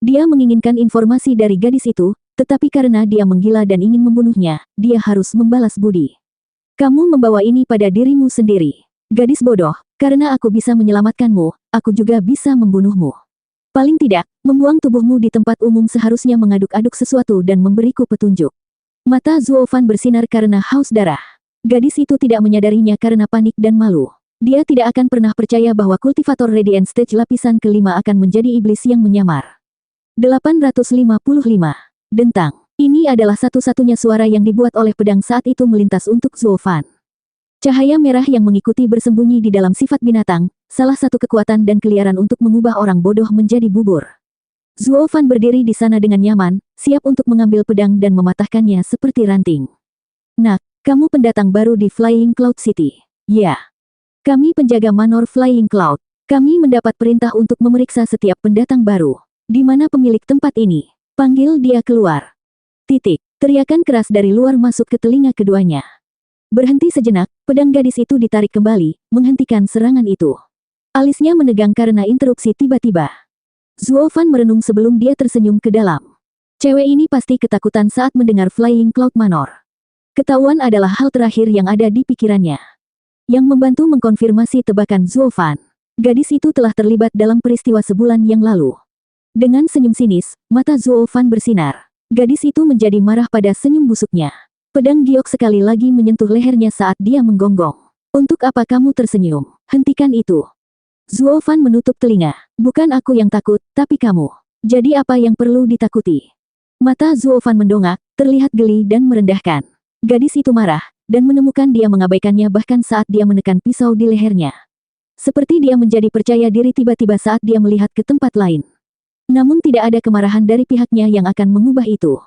Dia menginginkan informasi dari gadis itu, tetapi karena dia menggila dan ingin membunuhnya, dia harus membalas budi. Kamu membawa ini pada dirimu sendiri. Gadis bodoh, karena aku bisa menyelamatkanmu, aku juga bisa membunuhmu. Paling tidak, membuang tubuhmu di tempat umum seharusnya mengaduk-aduk sesuatu dan memberiku petunjuk. Mata Zuo Fan bersinar karena haus darah. Gadis itu tidak menyadarinya karena panik dan malu. Dia tidak akan pernah percaya bahwa kultivator Radiant Stage lapisan kelima akan menjadi iblis yang menyamar. 855. Dentang. Ini adalah satu-satunya suara yang dibuat oleh pedang saat itu melintas untuk Zuo Fan. Cahaya merah yang mengikuti bersembunyi di dalam sifat binatang, salah satu kekuatan dan keliaran untuk mengubah orang bodoh menjadi bubur. Zuo Fan berdiri di sana dengan nyaman, siap untuk mengambil pedang dan mematahkannya seperti ranting. Nak, kamu pendatang baru di Flying Cloud City. Ya. Kami penjaga Manor Flying Cloud. Kami mendapat perintah untuk memeriksa setiap pendatang baru. Di mana pemilik tempat ini? Panggil dia keluar. Titik. Teriakan keras dari luar masuk ke telinga keduanya. Berhenti sejenak, pedang gadis itu ditarik kembali, menghentikan serangan itu. Alisnya menegang karena interupsi tiba-tiba. Zuo Fan merenung sebelum dia tersenyum ke dalam. Cewek ini pasti ketakutan saat mendengar Flying Cloud Manor. Ketahuan adalah hal terakhir yang ada di pikirannya. Yang membantu mengkonfirmasi tebakan Zuo Fan. Gadis itu telah terlibat dalam peristiwa sebulan yang lalu. Dengan senyum sinis, mata Zuo Fan bersinar. Gadis itu menjadi marah pada senyum busuknya. Pedang giok sekali lagi menyentuh lehernya saat dia menggonggong. Untuk apa kamu tersenyum? Hentikan itu. Zuo Fan menutup telinga. Bukan aku yang takut, tapi kamu. Jadi apa yang perlu ditakuti? Mata Zuo Fan mendongak, terlihat geli dan merendahkan. Gadis itu marah, dan menemukan dia mengabaikannya bahkan saat dia menekan pisau di lehernya. Seperti dia menjadi percaya diri tiba-tiba saat dia melihat ke tempat lain. Namun tidak ada kemarahan dari pihaknya yang akan mengubah itu.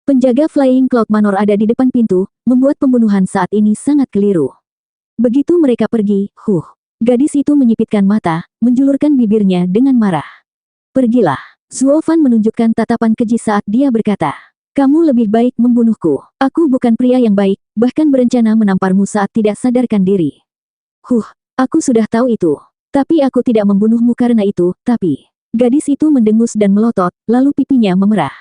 Penjaga Flying Cloud Manor ada di depan pintu, membuat pembunuhan saat ini sangat keliru. Begitu mereka pergi, gadis itu menyipitkan mata, menjulurkan bibirnya dengan marah. Pergilah. Zuo Fan menunjukkan tatapan keji saat dia berkata. Kamu lebih baik membunuhku. Aku bukan pria yang baik, bahkan berencana menamparmu saat tidak sadarkan diri. Aku sudah tahu itu. Tapi aku tidak membunuhmu karena itu, tapi... Gadis itu mendengus dan melotot, lalu pipinya memerah.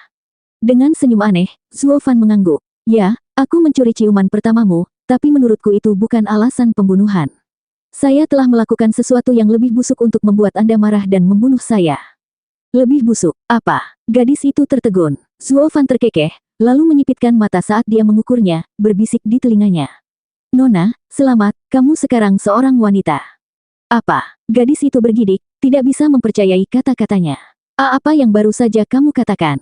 Dengan senyum aneh, Zuo Fan mengangguk. Ya, aku mencuri ciuman pertamamu, tapi menurutku itu bukan alasan pembunuhan. Saya telah melakukan sesuatu yang lebih busuk untuk membuat Anda marah dan membunuh saya. Lebih busuk, apa? Gadis itu tertegun. Zuo Fan terkekeh, lalu menyipitkan mata saat dia mengukurnya, berbisik di telinganya. Nona, selamat, kamu sekarang seorang wanita. Apa? Gadis itu bergidik, tidak bisa mempercayai kata-katanya. Apa yang baru saja kamu katakan?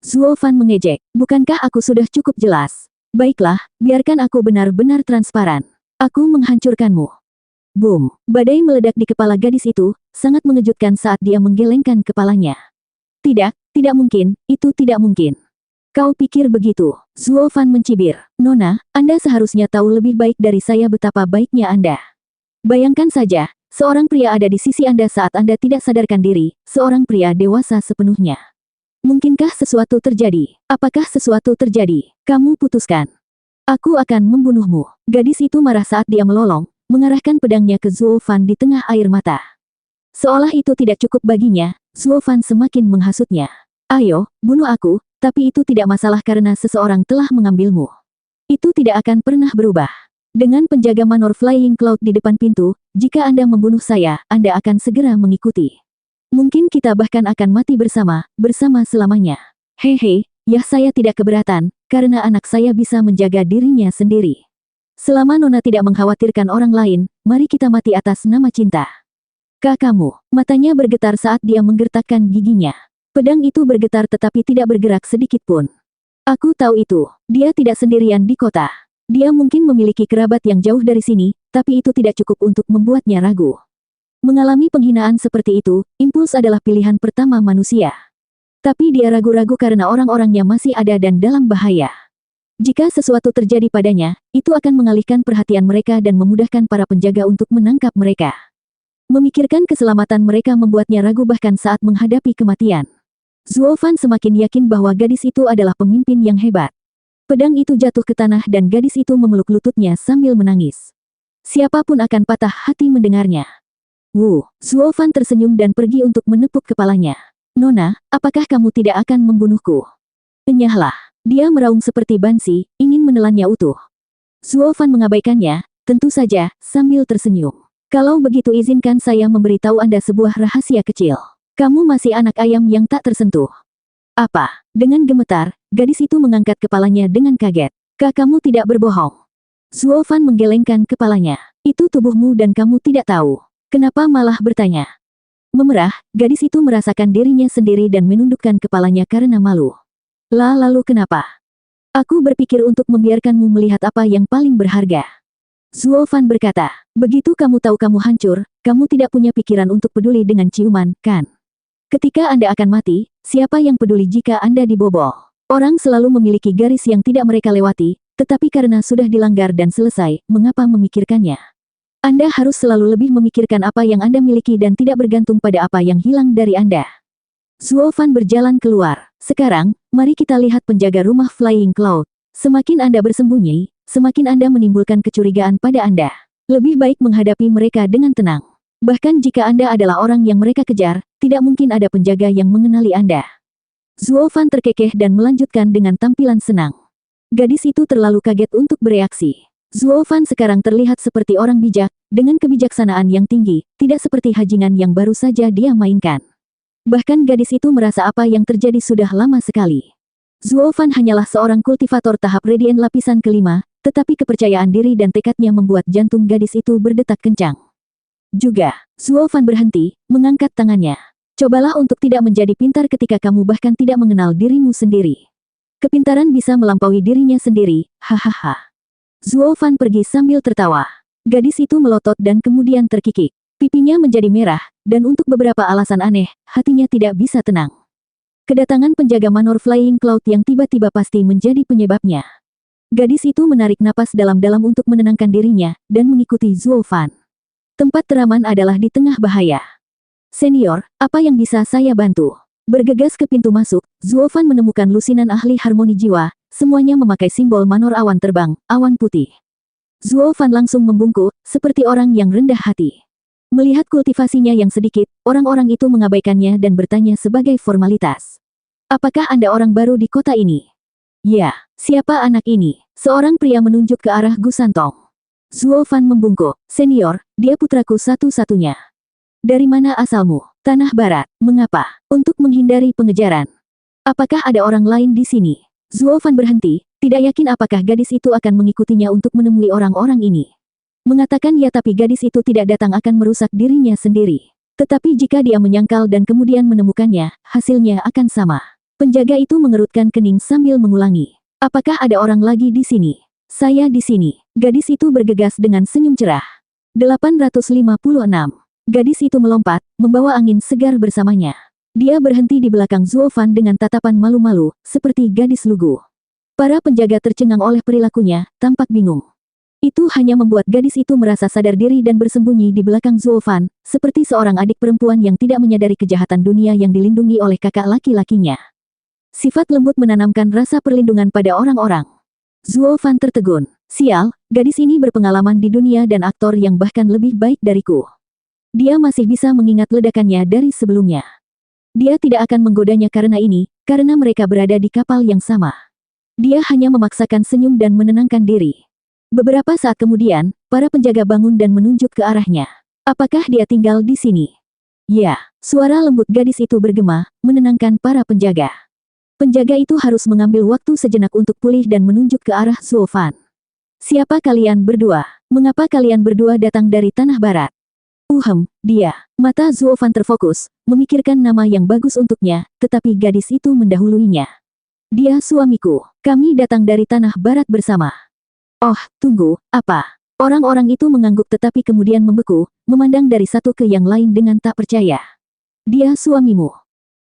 Zuo Fan mengejek, bukankah aku sudah cukup jelas? Baiklah, biarkan aku benar-benar transparan. Aku menghancurkanmu. Boom! Badai meledak di kepala gadis itu, sangat mengejutkan saat dia menggelengkan kepalanya. Tidak mungkin, itu tidak mungkin. Kau pikir begitu? Zuo Fan mencibir. Nona, Anda seharusnya tahu lebih baik dari saya betapa baiknya Anda. Bayangkan saja, seorang pria ada di sisi Anda saat Anda tidak sadarkan diri, seorang pria dewasa sepenuhnya. Mungkinkah sesuatu terjadi? Apakah sesuatu terjadi? Kamu putuskan. Aku akan membunuhmu. Gadis itu marah saat dia melolong, mengarahkan pedangnya ke Zuo Fan di tengah air mata. Seolah itu tidak cukup baginya, Zuo Fan semakin menghasutnya. Ayo, bunuh aku, tapi itu tidak masalah karena seseorang telah mengambilmu. Itu tidak akan pernah berubah. Dengan penjaga Manor Flying Cloud di depan pintu, jika Anda membunuh saya, Anda akan segera mengikuti. Mungkin kita bahkan akan mati bersama selamanya. Hehe, ya saya tidak keberatan, karena anak saya bisa menjaga dirinya sendiri. Selama Nona tidak mengkhawatirkan orang lain, mari kita mati atas nama cinta. Kamu, matanya bergetar saat dia menggertakkan giginya. Pedang itu bergetar tetapi tidak bergerak sedikit pun. Aku tahu itu, dia tidak sendirian di kota. Dia mungkin memiliki kerabat yang jauh dari sini, tapi itu tidak cukup untuk membuatnya ragu. Mengalami penghinaan seperti itu, impuls adalah pilihan pertama manusia. Tapi dia ragu-ragu karena orang-orangnya masih ada dan dalam bahaya. Jika sesuatu terjadi padanya, itu akan mengalihkan perhatian mereka dan memudahkan para penjaga untuk menangkap mereka. Memikirkan keselamatan mereka membuatnya ragu bahkan saat menghadapi kematian. Zuo Fan semakin yakin bahwa gadis itu adalah pemimpin yang hebat. Pedang itu jatuh ke tanah dan gadis itu memeluk lututnya sambil menangis. Siapapun akan patah hati mendengarnya. Zuo Fan tersenyum dan pergi untuk menepuk kepalanya. Nona, apakah kamu tidak akan membunuhku? Enyahlah. Dia meraung seperti bansi, ingin menelannya utuh. Zuo Fan mengabaikannya, tentu saja, sambil tersenyum. Kalau begitu izinkan saya memberitahu Anda sebuah rahasia kecil. Kamu masih anak ayam yang tak tersentuh. Apa? Dengan gemetar, gadis itu mengangkat kepalanya dengan kaget. Kamu tidak berbohong. Zuo Fan menggelengkan kepalanya. Itu tubuhmu dan kamu tidak tahu. Kenapa malah bertanya? Memerah, gadis itu merasakan dirinya sendiri dan menundukkan kepalanya karena malu. Lalu kenapa? Aku berpikir untuk membiarkanmu melihat apa yang paling berharga. Zuo Fan berkata, begitu kamu tahu kamu hancur, kamu tidak punya pikiran untuk peduli dengan ciuman, kan? Ketika Anda akan mati, siapa yang peduli jika Anda dibobol? Orang selalu memiliki garis yang tidak mereka lewati, tetapi karena sudah dilanggar dan selesai, mengapa memikirkannya? Anda harus selalu lebih memikirkan apa yang Anda miliki dan tidak bergantung pada apa yang hilang dari Anda. Zuo Fan berjalan keluar. Sekarang, mari kita lihat penjaga rumah Flying Cloud. Semakin Anda bersembunyi, semakin Anda menimbulkan kecurigaan pada Anda. Lebih baik menghadapi mereka dengan tenang. Bahkan jika Anda adalah orang yang mereka kejar, tidak mungkin ada penjaga yang mengenali Anda. Zuo Fan terkekeh dan melanjutkan dengan tampilan senang. Gadis itu terlalu kaget untuk bereaksi. Zuo Fan sekarang terlihat seperti orang bijak, dengan kebijaksanaan yang tinggi, tidak seperti hajingan yang baru saja dia mainkan. Bahkan gadis itu merasa apa yang terjadi sudah lama sekali. Zuo Fan hanyalah seorang kultivator tahap Radiant lapisan kelima, tetapi kepercayaan diri dan tekadnya membuat jantung gadis itu berdetak kencang. Juga, Zuo Fan berhenti, mengangkat tangannya. Cobalah untuk tidak menjadi pintar ketika kamu bahkan tidak mengenal dirimu sendiri. Kepintaran bisa melampaui dirinya sendiri, hahaha. Zuo Fan pergi sambil tertawa. Gadis itu melotot dan kemudian terkikik. Pipinya menjadi merah, dan untuk beberapa alasan aneh, hatinya tidak bisa tenang. Kedatangan penjaga Manor Flying Cloud yang tiba-tiba pasti menjadi penyebabnya. Gadis itu menarik napas dalam-dalam untuk menenangkan dirinya, dan mengikuti Zuo Fan. Tempat teraman adalah di tengah bahaya. Senior, apa yang bisa saya bantu? Bergegas ke pintu masuk, Zuo Fan menemukan lusinan ahli harmoni jiwa, semuanya memakai simbol manor awan terbang, awan putih. Zuo Fan langsung membungkuk, seperti orang yang rendah hati. Melihat kultivasinya yang sedikit, orang-orang itu mengabaikannya dan bertanya sebagai formalitas. Apakah Anda orang baru di kota ini? Ya, siapa anak ini? Seorang pria menunjuk ke arah Gu Santong. Zuo Fan membungkuk, senior, dia putraku satu-satunya. Dari mana asalmu? Tanah Barat. Mengapa? Untuk menghindari pengejaran. Apakah ada orang lain di sini? Zuo Fan berhenti, tidak yakin apakah gadis itu akan mengikutinya untuk menemui orang-orang ini. Mengatakan ya tapi gadis itu tidak datang akan merusak dirinya sendiri. Tetapi jika dia menyangkal dan kemudian menemukannya, hasilnya akan sama. Penjaga itu mengerutkan kening sambil mengulangi. Apakah ada orang lagi di sini? Saya di sini. Gadis itu bergegas dengan senyum cerah. 856. Gadis itu melompat, membawa angin segar bersamanya. Dia berhenti di belakang Zuo Fan dengan tatapan malu-malu, seperti gadis lugu. Para penjaga tercengang oleh perilakunya, tampak bingung. Itu hanya membuat gadis itu merasa sadar diri dan bersembunyi di belakang Zuo Fan, seperti seorang adik perempuan yang tidak menyadari kejahatan dunia yang dilindungi oleh kakak laki-lakinya. Sifat lembut menanamkan rasa perlindungan pada orang-orang. Zuo Fan tertegun. Sial, gadis ini berpengalaman di dunia dan aktor yang bahkan lebih baik dariku. Dia masih bisa mengingat ledakannya dari sebelumnya. Dia tidak akan menggodanya karena ini, karena mereka berada di kapal yang sama. Dia hanya memaksakan senyum dan menenangkan diri. Beberapa saat kemudian, para penjaga bangun dan menunjuk ke arahnya. Apakah dia tinggal di sini? Ya, suara lembut gadis itu bergema, menenangkan para penjaga. Penjaga itu harus mengambil waktu sejenak untuk pulih dan menunjuk ke arah Zuo Fan. Siapa kalian berdua? Mengapa kalian berdua datang dari Tanah Barat? Dia. Mata Zuo Fan terfokus, memikirkan nama yang bagus untuknya, tetapi gadis itu mendahuluinya. Dia suamiku. Kami datang dari Tanah Barat bersama. Oh, tunggu, apa? Orang-orang itu mengangguk tetapi kemudian membeku, memandang dari satu ke yang lain dengan tak percaya. Dia suamimu.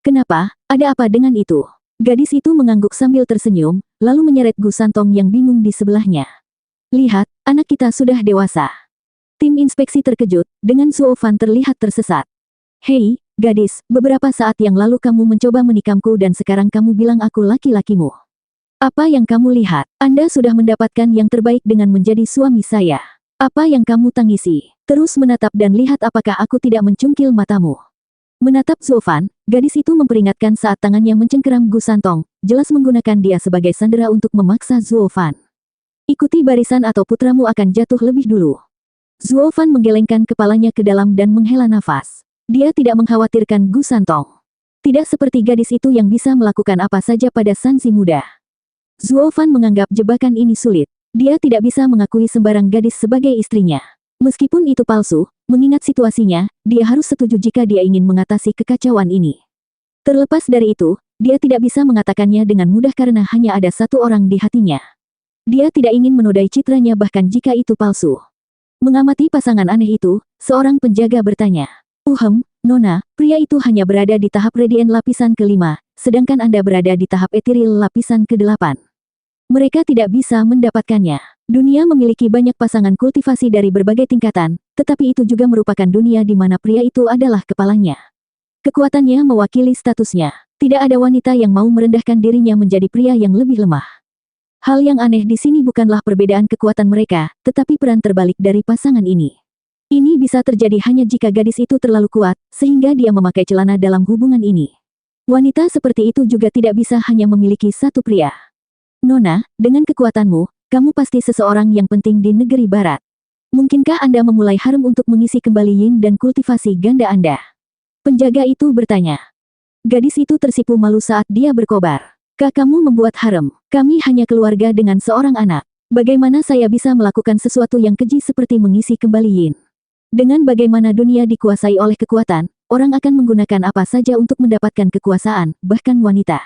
Kenapa? Ada apa dengan itu? Gadis itu mengangguk sambil tersenyum, lalu menyeret Gu Santong yang bingung di sebelahnya. Lihat, anak kita sudah dewasa. Tim inspeksi terkejut, dengan Zuo Fan terlihat tersesat. Hei, gadis, beberapa saat yang lalu kamu mencoba menikamku dan sekarang kamu bilang aku laki-lakimu. Apa yang kamu lihat? Anda sudah mendapatkan yang terbaik dengan menjadi suami saya. Apa yang kamu tangisi? Terus menatap dan lihat apakah aku tidak mencungkil matamu. Menatap Zuo Fan, gadis itu memperingatkan saat tangannya mencengkeram Gu Santong, jelas menggunakan dia sebagai sandera untuk memaksa Zuo Fan. Ikuti barisan atau putramu akan jatuh lebih dulu. Zuo Fan menggelengkan kepalanya ke dalam dan menghela nafas. Dia tidak mengkhawatirkan Gu Santong. Tidak seperti gadis itu yang bisa melakukan apa saja pada Sansi muda. Zuo Fan menganggap jebakan ini sulit. Dia tidak bisa mengakui sembarang gadis sebagai istrinya. Meskipun itu palsu, mengingat situasinya, dia harus setuju jika dia ingin mengatasi kekacauan ini. Terlepas dari itu, dia tidak bisa mengatakannya dengan mudah karena hanya ada satu orang di hatinya. Dia tidak ingin menodai citranya bahkan jika itu palsu. Mengamati pasangan aneh itu, seorang penjaga bertanya, Nona, pria itu hanya berada di tahap radian lapisan ke-5, sedangkan Anda berada di tahap etiril lapisan ke-8. Mereka tidak bisa mendapatkannya. Dunia memiliki banyak pasangan kultivasi dari berbagai tingkatan, tetapi itu juga merupakan dunia di mana pria itu adalah kepalanya. Kekuatannya mewakili statusnya. Tidak ada wanita yang mau merendahkan dirinya menjadi pria yang lebih lemah. Hal yang aneh di sini bukanlah perbedaan kekuatan mereka, tetapi peran terbalik dari pasangan ini. Ini bisa terjadi hanya jika gadis itu terlalu kuat, sehingga dia memakai celana dalam hubungan ini. Wanita seperti itu juga tidak bisa hanya memiliki satu pria. Nona, dengan kekuatanmu, kamu pasti seseorang yang penting di negeri barat. Mungkinkah Anda memulai harem untuk mengisi kembali yin dan kultivasi ganda Anda? Penjaga itu bertanya. Gadis itu tersipu malu saat dia berkobar. Kamu membuat harem. Kami hanya keluarga dengan seorang anak. Bagaimana saya bisa melakukan sesuatu yang keji seperti mengisi kembali yin? Dengan bagaimana dunia dikuasai oleh kekuatan, orang akan menggunakan apa saja untuk mendapatkan kekuasaan, bahkan wanita.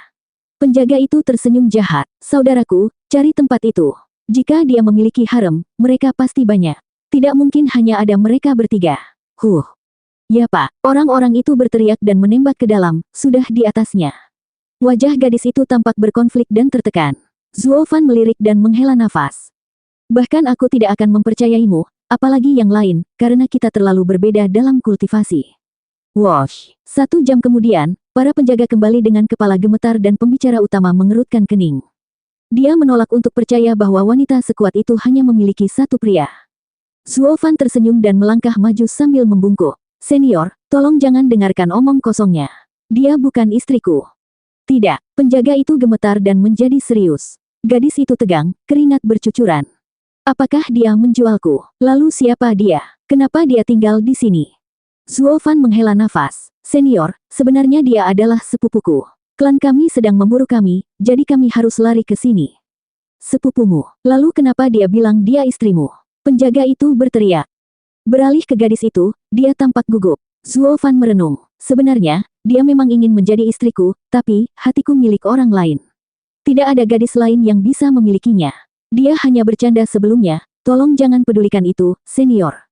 Penjaga itu tersenyum jahat. Saudaraku, cari tempat itu. Jika dia memiliki harem, mereka pasti banyak. Tidak mungkin hanya ada mereka bertiga. Ya Pak, orang-orang itu berteriak dan menembak ke dalam, sudah di atasnya. Wajah gadis itu tampak berkonflik dan tertekan. Zuo Fan melirik dan menghela nafas. Bahkan aku tidak akan mempercayaimu, apalagi yang lain, karena kita terlalu berbeda dalam kultivasi. Wosh. 1 jam kemudian, para penjaga kembali dengan kepala gemetar dan pembicara utama mengerutkan kening. Dia menolak untuk percaya bahwa wanita sekuat itu hanya memiliki satu pria. Zuo Fan tersenyum dan melangkah maju sambil membungkuk. Senior, tolong jangan dengarkan omong kosongnya. Dia bukan istriku. Tidak, penjaga itu gemetar dan menjadi serius. Gadis itu tegang, keringat bercucuran. Apakah dia menjualku? Lalu siapa dia? Kenapa dia tinggal di sini? Zuo Fan menghela nafas. Senior, sebenarnya dia adalah sepupuku. Klan kami sedang memburu kami, jadi kami harus lari ke sini. Sepupumu. Lalu kenapa dia bilang dia istrimu? Penjaga itu berteriak. Beralih ke gadis itu, dia tampak gugup. Zuo Fan merenung. Sebenarnya, dia memang ingin menjadi istriku, tapi hatiku milik orang lain. Tidak ada gadis lain yang bisa memilikinya. Dia hanya bercanda sebelumnya, tolong jangan pedulikan itu, senior.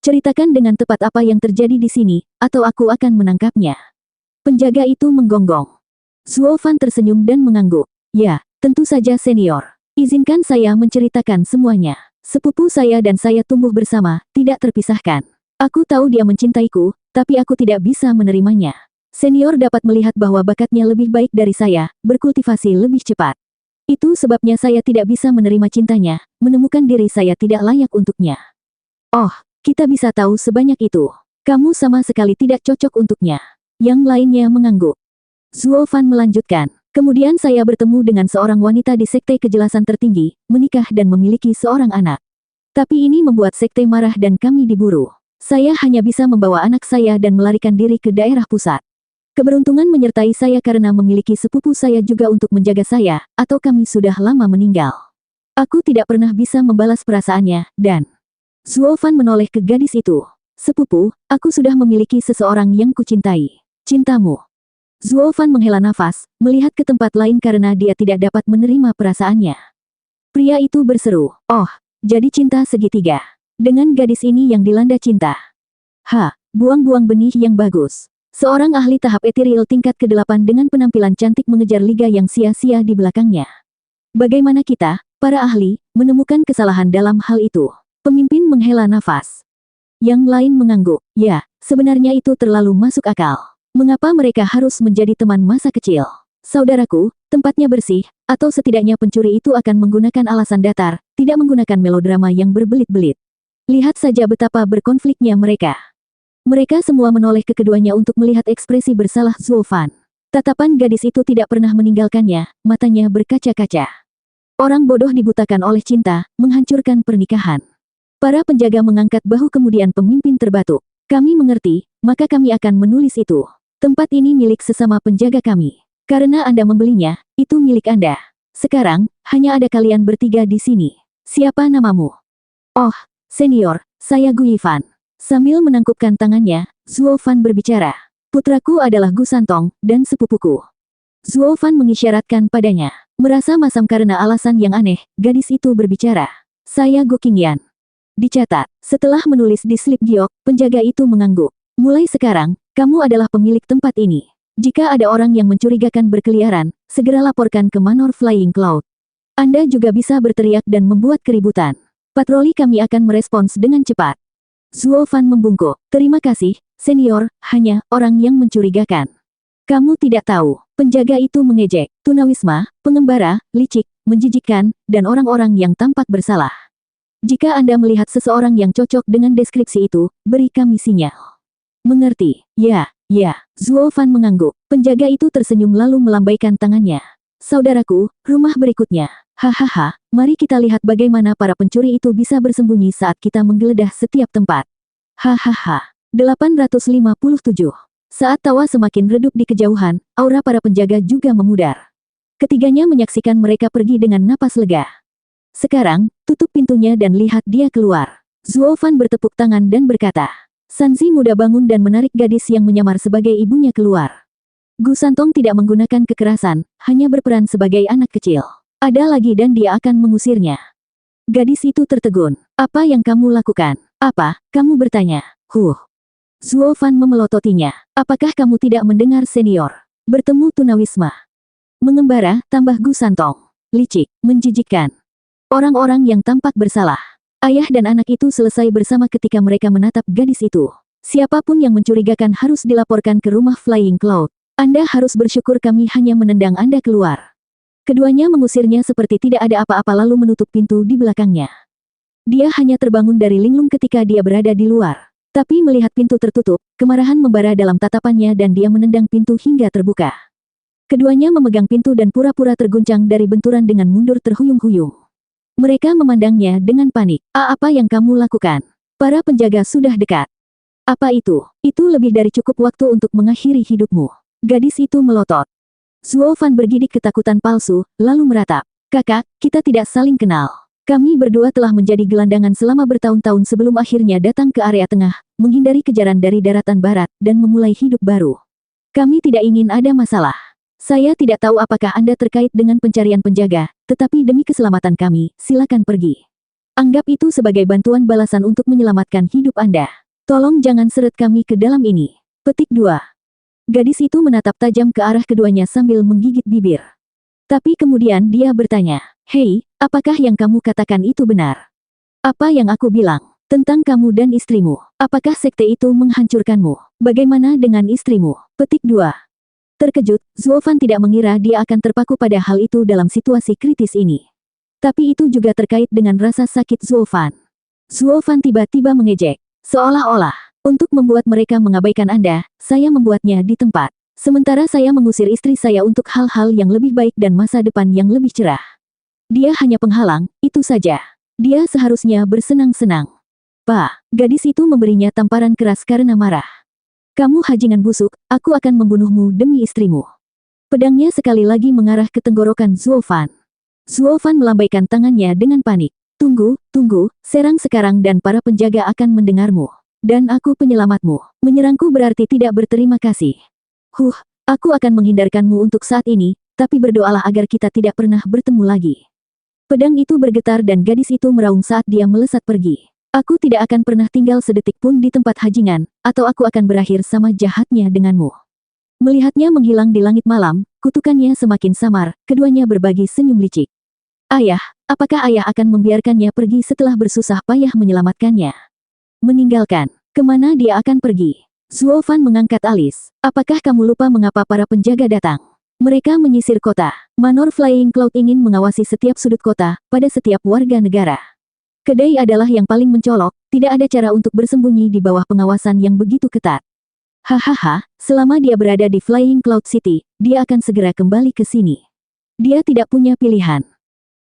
Ceritakan dengan tepat apa yang terjadi di sini, atau aku akan menangkapnya. Penjaga itu menggonggong. Zuo Fan tersenyum dan mengangguk. Ya, tentu saja senior. Izinkan saya menceritakan semuanya. Sepupu saya dan saya tumbuh bersama, tidak terpisahkan. Aku tahu dia mencintaiku, tapi aku tidak bisa menerimanya. Senior dapat melihat bahwa bakatnya lebih baik dari saya, berkultivasi lebih cepat. Itu sebabnya saya tidak bisa menerima cintanya, menemukan diri saya tidak layak untuknya. Oh, kita bisa tahu sebanyak itu. Kamu sama sekali tidak cocok untuknya. Yang lainnya mengangguk. Zuo Fan melanjutkan. Kemudian saya bertemu dengan seorang wanita di sekte kejelasan tertinggi, menikah dan memiliki seorang anak. Tapi ini membuat sekte marah dan kami diburu. Saya hanya bisa membawa anak saya dan melarikan diri ke daerah pusat. Keberuntungan menyertai saya karena memiliki sepupu saya juga untuk menjaga saya, atau kami sudah lama meninggal. Aku tidak pernah bisa membalas perasaannya, dan... Zuo Fan menoleh ke gadis itu. Sepupu, aku sudah memiliki seseorang yang kucintai. Cintamu. Zuo Fan menghela nafas, melihat ke tempat lain karena dia tidak dapat menerima perasaannya. Pria itu berseru, "Oh, jadi cinta segitiga. Dengan gadis ini yang dilanda cinta. Buang-buang benih yang bagus." Seorang ahli tahap etiril tingkat ke-8 dengan penampilan cantik mengejar liga yang sia-sia di belakangnya. Bagaimana kita, para ahli, menemukan kesalahan dalam hal itu? Pemimpin menghela nafas. Yang lain mengangguk. Ya, sebenarnya itu terlalu masuk akal. Mengapa mereka harus menjadi teman masa kecil? Saudaraku, tempatnya bersih, atau setidaknya pencuri itu akan menggunakan alasan datar, tidak menggunakan melodrama yang berbelit-belit. Lihat saja betapa berkonfliknya mereka. Mereka semua menoleh ke keduanya untuk melihat ekspresi bersalah Zuo Fan. Tatapan gadis itu tidak pernah meninggalkannya, matanya berkaca-kaca. Orang bodoh dibutakan oleh cinta, menghancurkan pernikahan. Para penjaga mengangkat bahu kemudian pemimpin terbatuk. Kami mengerti, maka kami akan menulis itu. Tempat ini milik sesama penjaga kami. Karena Anda membelinya, itu milik Anda. Sekarang, hanya ada kalian bertiga di sini. Siapa namamu? Oh, senior, saya Gu Yifan. Sambil menangkupkan tangannya, Zuo Fan berbicara. Putraku adalah Gu Santong, dan sepupuku. Zuo Fan mengisyaratkan padanya. Merasa masam karena alasan yang aneh, gadis itu berbicara. Saya Gu Qingyan. Dicatat, setelah menulis di slip giok, penjaga itu mengangguk. Mulai sekarang, kamu adalah pemilik tempat ini. Jika ada orang yang mencurigakan berkeliaran, segera laporkan ke Manor Flying Cloud. Anda juga bisa berteriak dan membuat keributan. Patroli kami akan merespons dengan cepat. Zuo Fan membungkuk. Terima kasih, senior, hanya orang yang mencurigakan. Kamu tidak tahu, penjaga itu mengejek, tunawisma, pengembara, licik, menjijikkan, dan orang-orang yang tampak bersalah. Jika Anda melihat seseorang yang cocok dengan deskripsi itu, beri kami sinyal. Mengerti? Ya, Zuo Fan mengangguk. Penjaga itu tersenyum lalu melambaikan tangannya. Saudaraku, rumah berikutnya. Hahaha, mari kita lihat bagaimana para pencuri itu bisa bersembunyi saat kita menggeledah setiap tempat. Hahaha. 857. Saat tawa semakin redup di kejauhan, aura para penjaga juga memudar. Ketiganya menyaksikan mereka pergi dengan napas lega. Sekarang, tutup pintunya dan lihat dia keluar. Zuo Fan bertepuk tangan dan berkata. Sanzi muda bangun dan menarik gadis yang menyamar sebagai ibunya keluar. Gu Santong tidak menggunakan kekerasan, hanya berperan sebagai anak kecil. Ada lagi dan dia akan mengusirnya. Gadis itu tertegun. Apa yang kamu lakukan? Apa? Kamu bertanya. Zuo Fan memelototinya. Apakah kamu tidak mendengar senior? Bertemu tunawisma. Mengembara, tambah Gu Santong. Licik, menjijikkan. Orang-orang yang tampak bersalah. Ayah dan anak itu selesai bersama ketika mereka menatap gadis itu. Siapapun yang mencurigakan harus dilaporkan ke rumah Flying Cloud. Anda harus bersyukur kami hanya menendang Anda keluar. Keduanya mengusirnya seperti tidak ada apa-apa lalu menutup pintu di belakangnya. Dia hanya terbangun dari linglung ketika dia berada di luar. Tapi melihat pintu tertutup, kemarahan membara dalam tatapannya dan dia menendang pintu hingga terbuka. Keduanya memegang pintu dan pura-pura terguncang dari benturan dengan mundur terhuyung-huyung. Mereka memandangnya dengan panik. Apa yang kamu lakukan? Para penjaga sudah dekat. Apa itu? Itu lebih dari cukup waktu untuk mengakhiri hidupmu. Gadis itu melotot. Zuo Fan bergidik ketakutan palsu, lalu meratap. Kakak, kita tidak saling kenal. Kami berdua telah menjadi gelandangan selama bertahun-tahun sebelum akhirnya datang ke area tengah, menghindari kejaran dari daratan barat, dan memulai hidup baru. Kami tidak ingin ada masalah. Saya tidak tahu apakah Anda terkait dengan pencarian penjaga, tetapi demi keselamatan kami, silakan pergi. Anggap itu sebagai bantuan balasan untuk menyelamatkan hidup Anda. Tolong jangan seret kami ke dalam ini. Petik 2. Gadis itu menatap tajam ke arah keduanya sambil menggigit bibir. Tapi kemudian dia bertanya, Hei, apakah yang kamu katakan itu benar? Apa yang aku bilang? Tentang kamu dan istrimu. Apakah sekte itu menghancurkanmu? Bagaimana dengan istrimu? Petik 2. Terkejut, Zuo Fan tidak mengira dia akan terpaku pada hal itu dalam situasi kritis ini. Tapi itu juga terkait dengan rasa sakit Zuo Fan. Zuo Fan tiba-tiba mengejek. Seolah-olah, untuk membuat mereka mengabaikan Anda, saya membuatnya di tempat. Sementara saya mengusir istri saya untuk hal-hal yang lebih baik dan masa depan yang lebih cerah. Dia hanya penghalang, itu saja. Dia seharusnya bersenang-senang. Pak, gadis itu memberinya tamparan keras karena marah. Kamu hajingan busuk, aku akan membunuhmu demi istrimu. Pedangnya sekali lagi mengarah ke tenggorokan Zuo Fan. Zuo Fan melambaikan tangannya dengan panik. Tunggu, serang sekarang dan para penjaga akan mendengarmu. Dan aku penyelamatmu. Menyerangku berarti tidak berterima kasih. Aku akan menghindarkanmu untuk saat ini, tapi berdoalah agar kita tidak pernah bertemu lagi. Pedang itu bergetar dan gadis itu meraung saat dia melesat pergi. Aku tidak akan pernah tinggal sedetik pun di tempat hajingan, atau aku akan berakhir sama jahatnya denganmu. Melihatnya menghilang di langit malam, kutukannya semakin samar, keduanya berbagi senyum licik. Ayah, apakah ayah akan membiarkannya pergi setelah bersusah payah menyelamatkannya? Meninggalkan. Kemana dia akan pergi? Zuo Fan mengangkat alis. Apakah kamu lupa mengapa para penjaga datang? Mereka menyisir kota. Manor Flying Cloud ingin mengawasi setiap sudut kota, pada setiap warga negara. Kedai adalah yang paling mencolok, tidak ada cara untuk bersembunyi di bawah pengawasan yang begitu ketat. Hahaha, selama dia berada di Flying Cloud City, dia akan segera kembali ke sini. Dia tidak punya pilihan.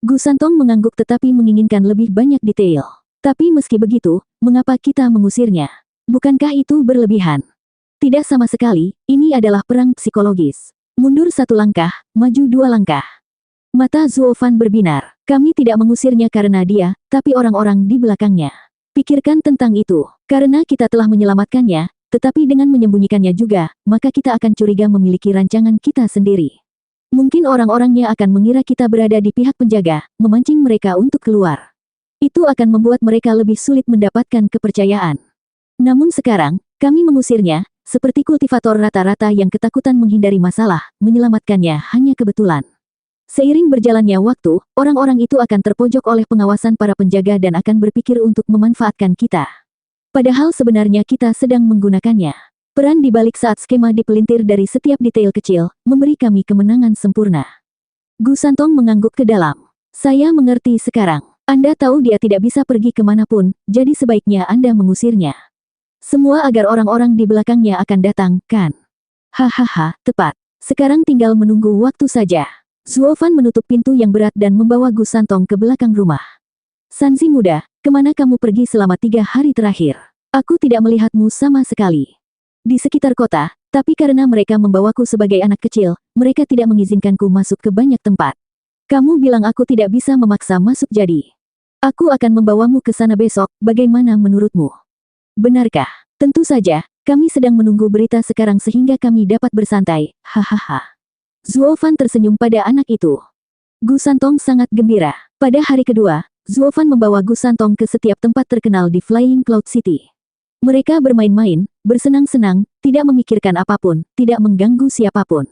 Gu Santong mengangguk tetapi menginginkan lebih banyak detail. Tapi meski begitu, mengapa kita mengusirnya? Bukankah itu berlebihan? Tidak sama sekali, ini adalah perang psikologis. Mundur satu langkah, maju dua langkah. Mata Zuo Fan berbinar. Kami tidak mengusirnya karena dia, tapi orang-orang di belakangnya. Pikirkan tentang itu. Karena kita telah menyelamatkannya, tetapi dengan menyembunyikannya juga, maka kita akan curiga memiliki rancangan kita sendiri. Mungkin orang-orangnya akan mengira kita berada di pihak penjaga, memancing mereka untuk keluar. Itu akan membuat mereka lebih sulit mendapatkan kepercayaan. Namun sekarang, kami mengusirnya, seperti kultivator rata-rata yang ketakutan menghindari masalah, menyelamatkannya hanya kebetulan. Seiring berjalannya waktu, orang-orang itu akan terpojok oleh pengawasan para penjaga dan akan berpikir untuk memanfaatkan kita. Padahal sebenarnya kita sedang menggunakannya. Peran di balik saat skema dipelintir dari setiap detail kecil, memberi kami kemenangan sempurna. Gu Santong mengangguk ke dalam. Saya mengerti sekarang. Anda tahu dia tidak bisa pergi kemanapun, jadi sebaiknya Anda mengusirnya. Semua agar orang-orang di belakangnya akan datang, kan? Hahaha, tepat. Sekarang tinggal menunggu waktu saja. Zuo Fan menutup pintu yang berat dan membawa Gu Santong ke belakang rumah. Sanzi muda, kemana kamu pergi selama 3 hari terakhir? Aku tidak melihatmu sama sekali. Di sekitar kota, tapi karena mereka membawaku sebagai anak kecil, mereka tidak mengizinkanku masuk ke banyak tempat. Kamu bilang aku tidak bisa memaksa masuk jadi. Aku akan membawamu ke sana besok, bagaimana menurutmu? Benarkah? Tentu saja, kami sedang menunggu berita sekarang sehingga kami dapat bersantai, hahaha. Zuo Fan tersenyum pada anak itu. Gu Santong sangat gembira. Pada hari kedua, Zuo Fan membawa Gu Santong ke setiap tempat terkenal di Flying Cloud City. Mereka bermain-main, bersenang-senang, tidak memikirkan apapun, tidak mengganggu siapapun.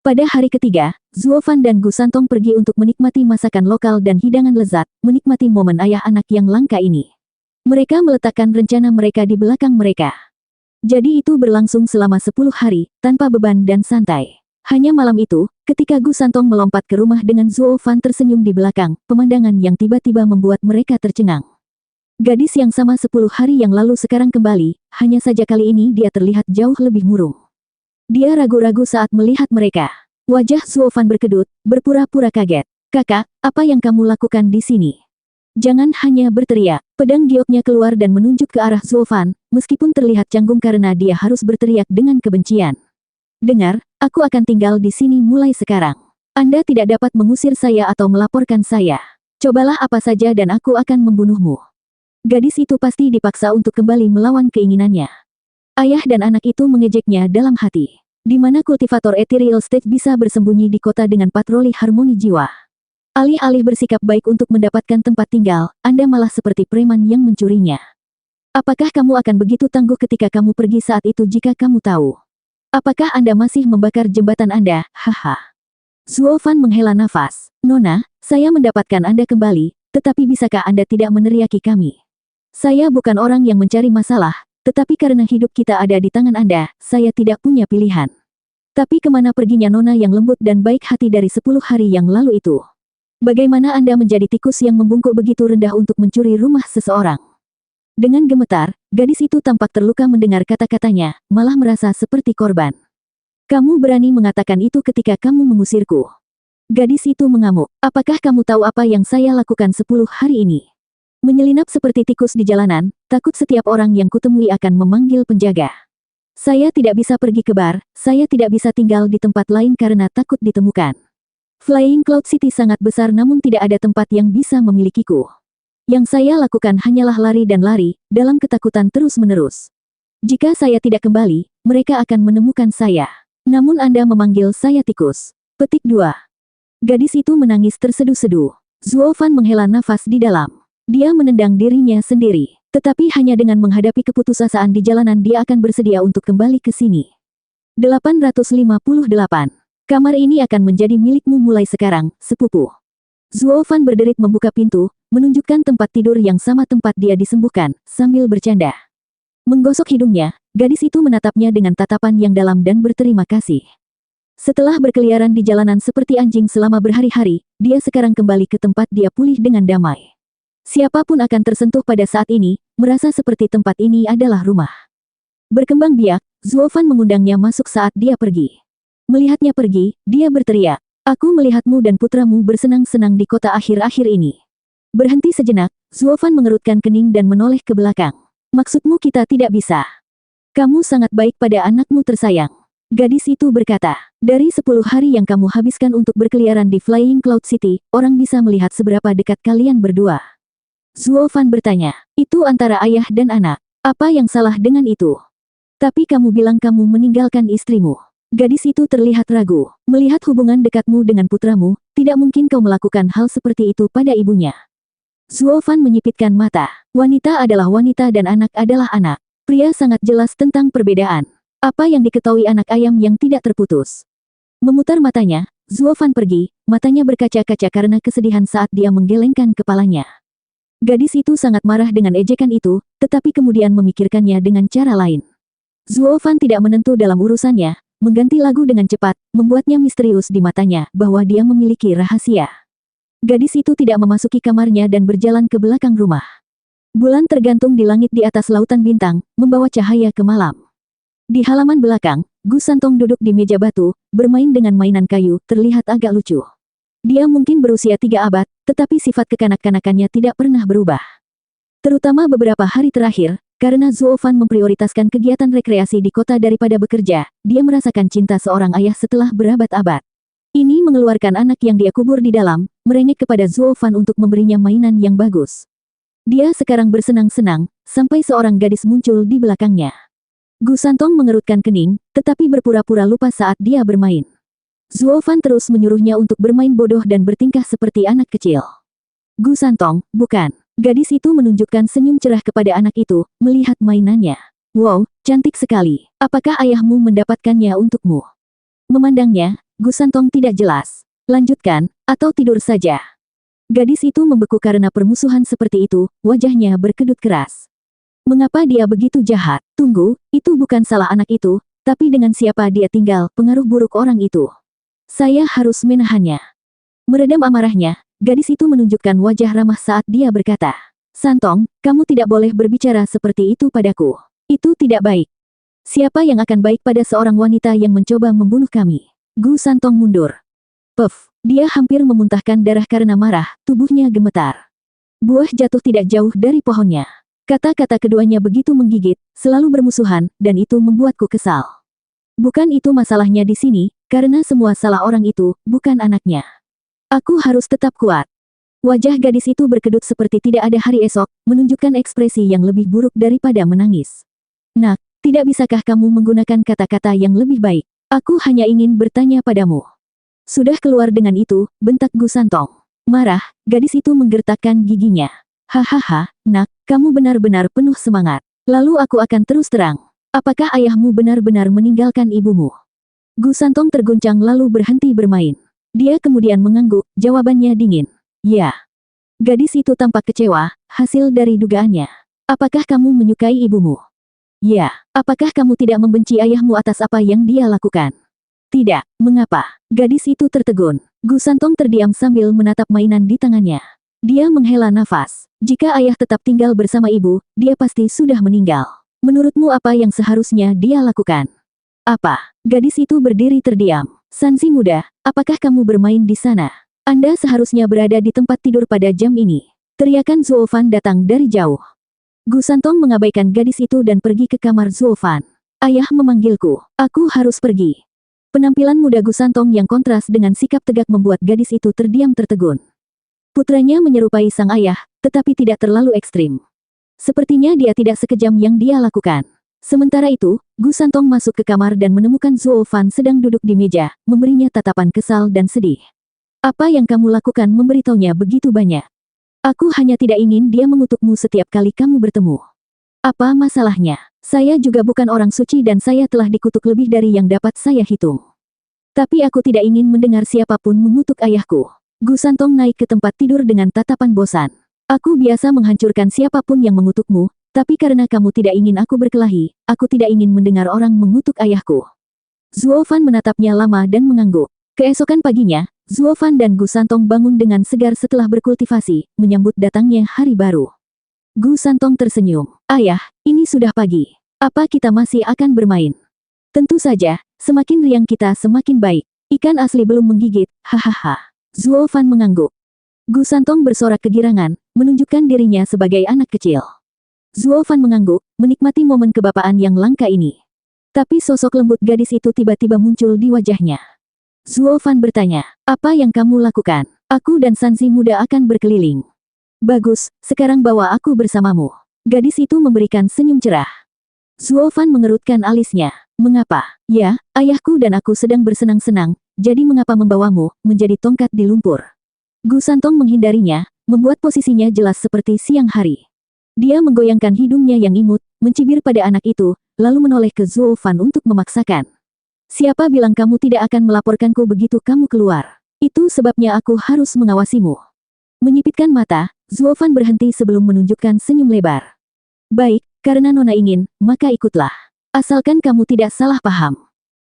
Pada hari ketiga, Zuo Fan dan Gu Santong pergi untuk menikmati masakan lokal dan hidangan lezat, menikmati momen ayah anak yang langka ini. Mereka meletakkan rencana mereka di belakang mereka. Jadi itu berlangsung selama 10 hari, tanpa beban dan santai. Hanya malam itu, ketika Gu Santong melompat ke rumah dengan Zuo Fan tersenyum di belakang, pemandangan yang tiba-tiba membuat mereka tercengang. Gadis yang sama 10 hari yang lalu sekarang kembali, hanya saja kali ini dia terlihat jauh lebih murung. Dia ragu-ragu saat melihat mereka. Wajah Zuo Fan berkedut, berpura-pura kaget. Kakak, apa yang kamu lakukan di sini? Jangan hanya berteriak. Pedang gioknya keluar dan menunjuk ke arah Zuo Fan, meskipun terlihat canggung karena dia harus berteriak dengan kebencian. Dengar, aku akan tinggal di sini mulai sekarang. Anda tidak dapat mengusir saya atau melaporkan saya. Cobalah apa saja dan aku akan membunuhmu. Gadis itu pasti dipaksa untuk kembali melawan keinginannya. Ayah dan anak itu mengejeknya dalam hati. Di mana kultivator Ethereal Stage bisa bersembunyi di kota dengan patroli harmoni jiwa. Alih-alih bersikap baik untuk mendapatkan tempat tinggal, Anda malah seperti preman yang mencurinya. Apakah kamu akan begitu tangguh ketika kamu pergi saat itu jika kamu tahu? Apakah Anda masih membakar jembatan Anda? Haha. Zuo Fan menghela nafas. Nona, saya mendapatkan Anda kembali, tetapi bisakah Anda tidak meneriaki kami? Saya bukan orang yang mencari masalah, tetapi karena hidup kita ada di tangan Anda, saya tidak punya pilihan. Tapi kemana perginya Nona yang lembut dan baik hati dari 10 hari yang lalu itu? Bagaimana Anda menjadi tikus yang membungkuk begitu rendah untuk mencuri rumah seseorang? Dengan gemetar, gadis itu tampak terluka mendengar kata-katanya, malah merasa seperti korban. Kamu berani mengatakan itu ketika kamu mengusirku. Gadis itu mengamuk. Apakah kamu tahu apa yang saya lakukan 10 hari ini? Menyelinap seperti tikus di jalanan, takut setiap orang yang kutemui akan memanggil penjaga. Saya tidak bisa pergi ke bar, saya tidak bisa tinggal di tempat lain karena takut ditemukan. Flying Cloud City sangat besar namun tidak ada tempat yang bisa memilikiku. Yang saya lakukan hanyalah lari dan lari, dalam ketakutan terus-menerus. Jika saya tidak kembali, mereka akan menemukan saya. Namun Anda memanggil saya tikus. Petik 2. Gadis itu menangis terseduh-seduh. Zuo Fan menghela nafas di dalam. Dia menendang dirinya sendiri. Tetapi hanya dengan menghadapi keputusasaan di jalanan dia akan bersedia untuk kembali ke sini. 858. Kamar ini akan menjadi milikmu mulai sekarang, sepupu. Zuo Fan berderit membuka pintu, menunjukkan tempat tidur yang sama tempat dia disembuhkan, sambil bercanda. Menggosok hidungnya, gadis itu menatapnya dengan tatapan yang dalam dan berterima kasih. Setelah berkeliaran di jalanan seperti anjing selama berhari-hari, dia sekarang kembali ke tempat dia pulih dengan damai. Siapapun akan tersentuh pada saat ini, merasa seperti tempat ini adalah rumah. Berkembang biak, Zuo Fan mengundangnya masuk saat dia pergi. Melihatnya pergi, dia berteriak, "Aku melihatmu dan putramu bersenang-senang di kota akhir-akhir ini." Berhenti sejenak, Zuo Fan mengerutkan kening dan menoleh ke belakang. "Maksudmu kita tidak bisa? Kamu sangat baik pada anakmu tersayang." Gadis itu berkata, "Dari 10 hari yang kamu habiskan untuk berkeliaran di Flying Cloud City, orang bisa melihat seberapa dekat kalian berdua." Zuo Fan bertanya, "Itu antara ayah dan anak. Apa yang salah dengan itu? Tapi kamu bilang kamu meninggalkan istrimu." Gadis itu terlihat ragu. "Melihat hubungan dekatmu dengan putramu, tidak mungkin kau melakukan hal seperti itu pada ibunya." Zuo Fan menyipitkan mata. Wanita adalah wanita dan anak adalah anak. Pria sangat jelas tentang perbedaan. Apa yang diketahui anak ayam yang tidak terputus? Memutar matanya, Zuo Fan pergi, matanya berkaca-kaca karena kesedihan saat dia menggelengkan kepalanya. Gadis itu sangat marah dengan ejekan itu, tetapi kemudian memikirkannya dengan cara lain. Zuo Fan tidak menentu dalam urusannya, mengganti lagu dengan cepat, membuatnya misterius di matanya bahwa dia memiliki rahasia. Gadis itu tidak memasuki kamarnya dan berjalan ke belakang rumah. Bulan tergantung di langit di atas lautan bintang, membawa cahaya ke malam. Di halaman belakang, Gu Santong duduk di meja batu, bermain dengan mainan kayu, terlihat agak lucu. Dia mungkin berusia 3 abad, tetapi sifat kekanak-kanakannya tidak pernah berubah. Terutama beberapa hari terakhir, karena Zuo Fan memprioritaskan kegiatan rekreasi di kota daripada bekerja, dia merasakan cinta seorang ayah setelah berabad-abad. Ini mengeluarkan anak yang dia kubur di dalam, merengek kepada Zuo Fan untuk memberinya mainan yang bagus. Dia sekarang bersenang-senang, sampai seorang gadis muncul di belakangnya. Gu Santong mengerutkan kening, tetapi berpura-pura lupa saat dia bermain. Zuo Fan terus menyuruhnya untuk bermain bodoh dan bertingkah seperti anak kecil. "Gu Santong, bukan." Gadis itu menunjukkan senyum cerah kepada anak itu, melihat mainannya. "Wow, cantik sekali. Apakah ayahmu mendapatkannya untukmu?" Memandangnya, Gu Santong tidak jelas. "Lanjutkan, atau tidur saja." Gadis itu membeku karena permusuhan seperti itu, wajahnya berkedut keras. Mengapa dia begitu jahat? Tunggu, itu bukan salah anak itu, tapi dengan siapa dia tinggal, pengaruh buruk orang itu. Saya harus menahannya. Meredam amarahnya, gadis itu menunjukkan wajah ramah saat dia berkata, "Santong, kamu tidak boleh berbicara seperti itu padaku. Itu tidak baik. Siapa yang akan baik pada seorang wanita yang mencoba membunuh kami?" Gu Santong mundur. Puff, dia hampir memuntahkan darah karena marah, tubuhnya gemetar. Buah jatuh tidak jauh dari pohonnya. Kata-kata keduanya begitu menggigit, selalu bermusuhan, dan itu membuatku kesal. Bukan itu masalahnya di sini, karena semua salah orang itu, bukan anaknya. Aku harus tetap kuat. Wajah gadis itu berkedut seperti tidak ada hari esok, menunjukkan ekspresi yang lebih buruk daripada menangis. "Nak, tidak bisakah kamu menggunakan kata-kata yang lebih baik? Aku hanya ingin bertanya padamu." "Sudah keluar dengan itu," bentak Gu Santong. Marah, gadis itu menggertakkan giginya. "Hahaha, nak, kamu benar-benar penuh semangat. Lalu aku akan terus terang. Apakah ayahmu benar-benar meninggalkan ibumu?" Gu Santong terguncang lalu berhenti bermain. Dia kemudian mengangguk, jawabannya dingin. "Ya." Gadis itu tampak kecewa, hasil dari dugaannya. "Apakah kamu menyukai ibumu?" "Ya." "Apakah kamu tidak membenci ayahmu atas apa yang dia lakukan?" "Tidak." "Mengapa?" Gadis itu tertegun. Gu Santong terdiam sambil menatap mainan di tangannya. Dia menghela nafas. Jika ayah tetap tinggal bersama ibu, dia pasti sudah meninggal. Menurutmu apa yang seharusnya dia lakukan? "Apa?" Gadis itu berdiri terdiam. "Sansi muda, apakah kamu bermain di sana? Anda seharusnya berada di tempat tidur pada jam ini." Teriakan Zuo Fan datang dari jauh. Gu Santong mengabaikan gadis itu dan pergi ke kamar Zuo Fan. "Ayah memanggilku. Aku harus pergi." Penampilan muda Gu Santong yang kontras dengan sikap tegak membuat gadis itu terdiam tertegun. Putranya menyerupai sang ayah, tetapi tidak terlalu ekstrim. Sepertinya dia tidak sekejam yang dia lakukan. Sementara itu, Gu Santong masuk ke kamar dan menemukan Zuo Fan sedang duduk di meja, memberinya tatapan kesal dan sedih. Apa yang kamu lakukan memberitahunya begitu banyak? Aku hanya tidak ingin dia mengutukmu setiap kali kamu bertemu. Apa masalahnya? Saya juga bukan orang suci dan saya telah dikutuk lebih dari yang dapat saya hitung. Tapi aku tidak ingin mendengar siapapun mengutuk ayahku. Gu Santong naik ke tempat tidur dengan tatapan bosan. Aku biasa menghancurkan siapapun yang mengutukmu, tapi karena kamu tidak ingin aku berkelahi, aku tidak ingin mendengar orang mengutuk ayahku. Zuo Fan menatapnya lama dan mengangguk. Keesokan paginya, Zuo Fan dan Gu Santong bangun dengan segar setelah berkultivasi, menyambut datangnya hari baru. Gu Santong tersenyum. Ayah, ini sudah pagi. Apa kita masih akan bermain? Tentu saja, semakin riang kita semakin baik. Ikan asli belum menggigit, hahaha. Zuo Fan mengangguk. Gu Santong bersorak kegirangan, menunjukkan dirinya sebagai anak kecil. Zuo Fan mengangguk, menikmati momen kebapaan yang langka ini. Tapi sosok lembut gadis itu tiba-tiba muncul di wajahnya. Zuo Fan bertanya, apa yang kamu lakukan? Aku dan Sanzi muda akan berkeliling. Bagus, sekarang bawa aku bersamamu. Gadis itu memberikan senyum cerah. Zuo Fan mengerutkan alisnya. Mengapa? Ya, ayahku dan aku sedang bersenang-senang, jadi mengapa membawamu menjadi tongkat di lumpur? Gu Santong menghindarinya, membuat posisinya jelas seperti siang hari. Dia menggoyangkan hidungnya yang imut, mencibir pada anak itu, lalu menoleh ke Zuo Fan untuk memaksakan. Siapa bilang kamu tidak akan melaporkanku begitu kamu keluar? Itu sebabnya aku harus mengawasimu. Menyipitkan mata, Zuo Fan berhenti sebelum menunjukkan senyum lebar. Baik, karena Nona ingin, maka ikutlah. Asalkan kamu tidak salah paham.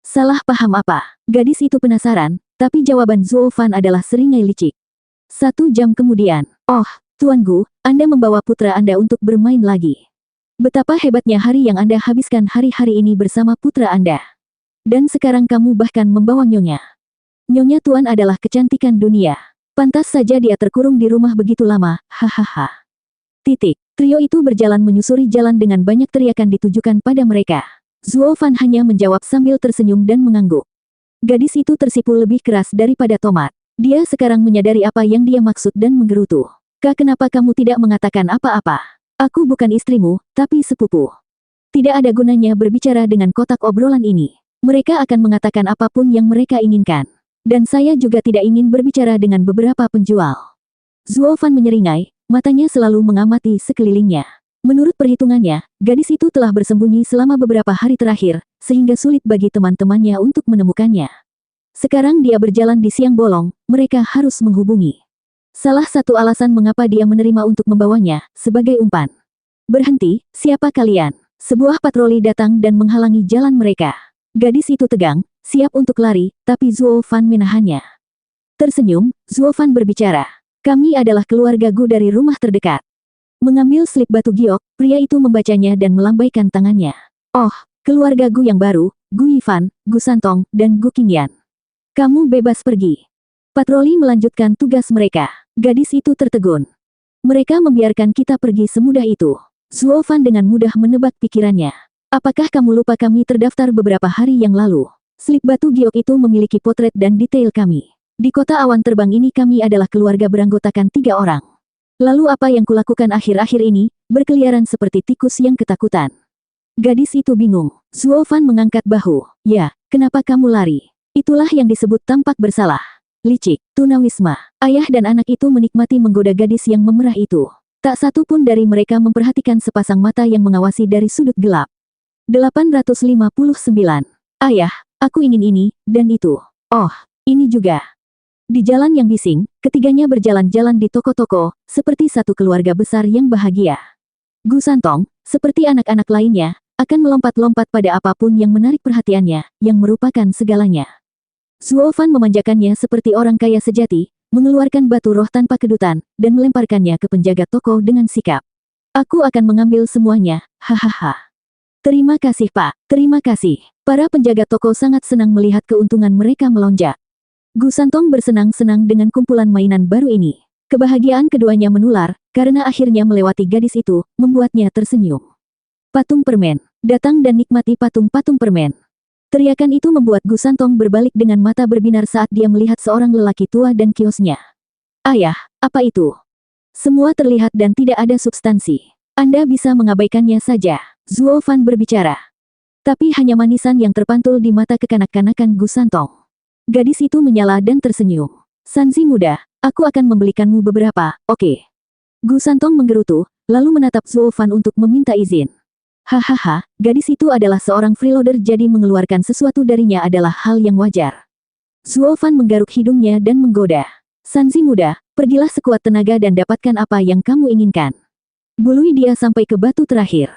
Salah paham apa? Gadis itu penasaran, tapi jawaban Zuo Fan adalah seringai licik. 1 jam kemudian. Oh, Tuan Gu, Anda membawa putra Anda untuk bermain lagi. Betapa hebatnya hari yang Anda habiskan hari-hari ini bersama putra Anda. Dan sekarang kamu bahkan membawa Nyonya. Nyonya Tuan adalah kecantikan dunia. Pantas saja dia terkurung di rumah begitu lama, hahaha. Titik. Trio itu berjalan menyusuri jalan dengan banyak teriakan ditujukan pada mereka. Zuo Fan hanya menjawab sambil tersenyum dan mengangguk. Gadis itu tersipu lebih keras daripada tomat. Dia sekarang menyadari apa yang dia maksud dan menggerutu. Kak, kenapa kamu tidak mengatakan apa-apa? Aku bukan istrimu, tapi sepupu. Tidak ada gunanya berbicara dengan kotak obrolan ini. Mereka akan mengatakan apapun yang mereka inginkan. Dan saya juga tidak ingin berbicara dengan beberapa penjual. Zuo Fan menyeringai, matanya selalu mengamati sekelilingnya. Menurut perhitungannya, gadis itu telah bersembunyi selama beberapa hari terakhir, sehingga sulit bagi teman-temannya untuk menemukannya. Sekarang dia berjalan di siang bolong, mereka harus menghubungi. Salah satu alasan mengapa dia menerima untuk membawanya, sebagai umpan. Berhenti, siapa kalian? Sebuah patroli datang dan menghalangi jalan mereka. Gadis itu tegang, siap untuk lari, tapi Zuo Fan menahannya. Tersenyum, Zuo Fan berbicara. Kami adalah keluarga Gu dari rumah terdekat. Mengambil slip batu giok, pria itu membacanya dan melambaikan tangannya. Oh, keluarga Gu yang baru, Gu Yifan, Gu Santong, dan Gu Qingyan. Kamu bebas pergi. Patroli melanjutkan tugas mereka. Gadis itu tertegun. Mereka membiarkan kita pergi semudah itu. Zuo Fan dengan mudah menebak pikirannya. Apakah kamu lupa kami terdaftar beberapa hari yang lalu? Slip batu giok itu memiliki potret dan detail kami. Di kota awan terbang ini kami adalah keluarga beranggotakan 3 orang. Lalu apa yang kulakukan akhir-akhir ini? Berkeliaran seperti tikus yang ketakutan. Gadis itu bingung. Zuo Fan mengangkat bahu. Ya, kenapa kamu lari? Itulah yang disebut tampak bersalah. Licik, tunawisma. Ayah dan anak itu menikmati menggoda gadis yang memerah itu. Tak satu pun dari mereka memperhatikan sepasang mata yang mengawasi dari sudut gelap. 859. Ayah, aku ingin ini, dan itu. Oh, ini juga. Di jalan yang bising, ketiganya berjalan-jalan di toko-toko, seperti satu keluarga besar yang bahagia. Gu Santong, seperti anak-anak lainnya, akan melompat-lompat pada apapun yang menarik perhatiannya, yang merupakan segalanya. Zuo Fan memanjakannya seperti orang kaya sejati, mengeluarkan batu roh tanpa kedutan, dan melemparkannya ke penjaga toko dengan sikap. Aku akan mengambil semuanya, hahaha. Terima kasih Pak, terima kasih. Para penjaga toko sangat senang melihat keuntungan mereka melonjak. Gu Santong bersenang-senang dengan kumpulan mainan baru ini. Kebahagiaan keduanya menular, karena akhirnya melewati gadis itu, membuatnya tersenyum. Patung permen, datang dan nikmati patung-patung permen. Teriakan itu membuat Gu Santong berbalik dengan mata berbinar saat dia melihat seorang lelaki tua dan kiosnya. Ayah, apa itu? Semua terlihat dan tidak ada substansi. Anda bisa mengabaikannya saja. Zuo Fan berbicara. Tapi hanya manisan yang terpantul di mata kekanak-kanakan Gu Santong. Gadis itu menyala dan tersenyum. Sanzi muda, aku akan membelikanmu beberapa, oke. Gu Santong menggerutu, lalu menatap Zuo Fan untuk meminta izin. Hahaha, gadis itu adalah seorang freeloader jadi mengeluarkan sesuatu darinya adalah hal yang wajar. Zuo Fan menggaruk hidungnya dan menggoda. Sanzi muda, pergilah sekuat tenaga dan dapatkan apa yang kamu inginkan. Bului dia sampai ke batu terakhir.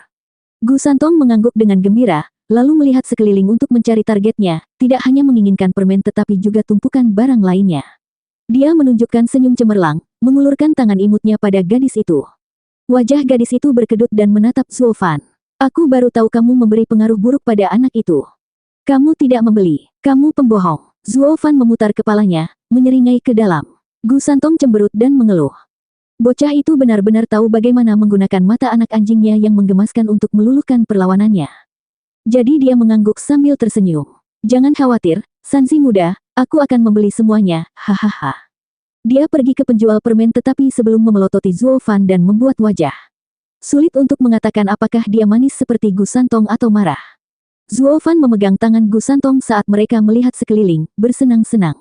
Gu Santong mengangguk dengan gembira, lalu melihat sekeliling untuk mencari targetnya, tidak hanya menginginkan permen tetapi juga tumpukan barang lainnya. Dia menunjukkan senyum cemerlang, mengulurkan tangan imutnya pada gadis itu. Wajah gadis itu berkedut dan menatap Zuo Fan. Aku baru tahu kamu memberi pengaruh buruk pada anak itu. Kamu tidak membeli, kamu pembohong. Zuo Fan memutar kepalanya, menyeringai ke dalam. Gu Santong cemberut dan mengeluh. Bocah itu benar-benar tahu bagaimana menggunakan mata anak anjingnya yang menggemaskan untuk meluluhkan perlawanannya. Jadi dia mengangguk sambil tersenyum. Jangan khawatir, Sanzi muda, aku akan membeli semuanya, hahaha. Dia pergi ke penjual permen tetapi sebelum memelototi Zuo Fan dan membuat wajah. Sulit untuk mengatakan apakah dia manis seperti Gu Santong atau marah. Zuo Fan memegang tangan Gu Santong saat mereka melihat sekeliling, bersenang-senang.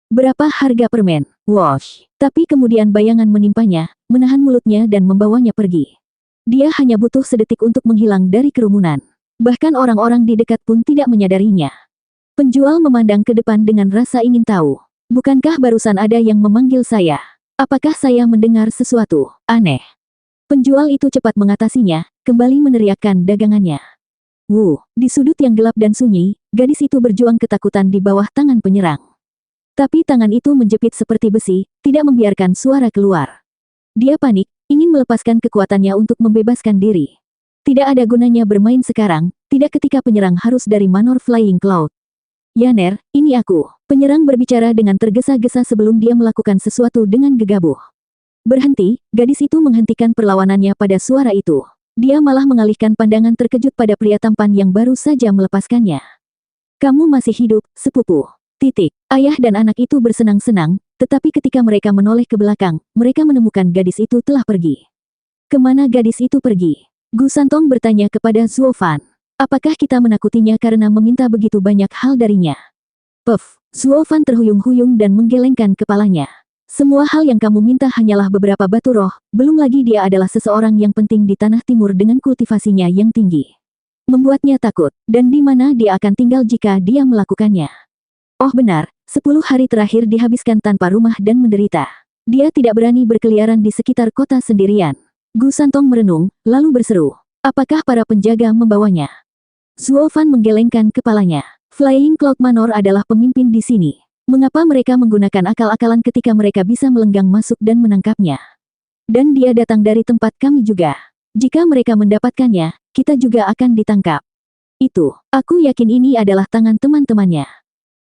Berapa harga permen? Wash. Tapi kemudian bayangan menimpanya, menahan mulutnya dan membawanya pergi. Dia hanya butuh sedetik untuk menghilang dari kerumunan. Bahkan orang-orang di dekat pun tidak menyadarinya. Penjual memandang ke depan dengan rasa ingin tahu. Bukankah barusan ada yang memanggil saya? Apakah saya mendengar sesuatu aneh? Penjual itu cepat mengatasinya, kembali meneriakkan dagangannya. Di sudut yang gelap dan sunyi, gadis itu berjuang ketakutan di bawah tangan penyerang. Tapi tangan itu menjepit seperti besi, tidak membiarkan suara keluar. Dia panik, ingin melepaskan kekuatannya untuk membebaskan diri. Tidak ada gunanya bermain sekarang, tidak ketika penyerang harus dari Manor Flying Cloud. Yaner, ini aku. Penyerang berbicara dengan tergesa-gesa sebelum dia melakukan sesuatu dengan gegabah. Berhenti, gadis itu menghentikan perlawanannya pada suara itu. Dia malah mengalihkan pandangan terkejut pada pria tampan yang baru saja melepaskannya. Kamu masih hidup, sepupu. Titik. Ayah dan anak itu bersenang-senang, tetapi ketika mereka menoleh ke belakang, mereka menemukan gadis itu telah pergi. Kemana gadis itu pergi? Gu Santong bertanya kepada Zuo Fan. Apakah kita menakutinya karena meminta begitu banyak hal darinya? Puff. Zuo Fan terhuyung-huyung dan menggelengkan kepalanya. Semua hal yang kamu minta hanyalah beberapa batu roh, belum lagi dia adalah seseorang yang penting di tanah timur dengan kultivasinya yang tinggi. Membuatnya takut, dan di mana dia akan tinggal jika dia melakukannya. Oh benar, 10 hari terakhir dihabiskan tanpa rumah dan menderita. Dia tidak berani berkeliaran di sekitar kota sendirian. Gu Santong merenung, lalu berseru. Apakah para penjaga membawanya? Zuo Fan menggelengkan kepalanya. Flying Cloud Manor adalah pemimpin di sini. Mengapa mereka menggunakan akal-akalan ketika mereka bisa melenggang masuk dan menangkapnya? Dan dia datang dari tempat kami juga. Jika mereka mendapatkannya, kita juga akan ditangkap. Aku yakin ini adalah tangan teman-temannya.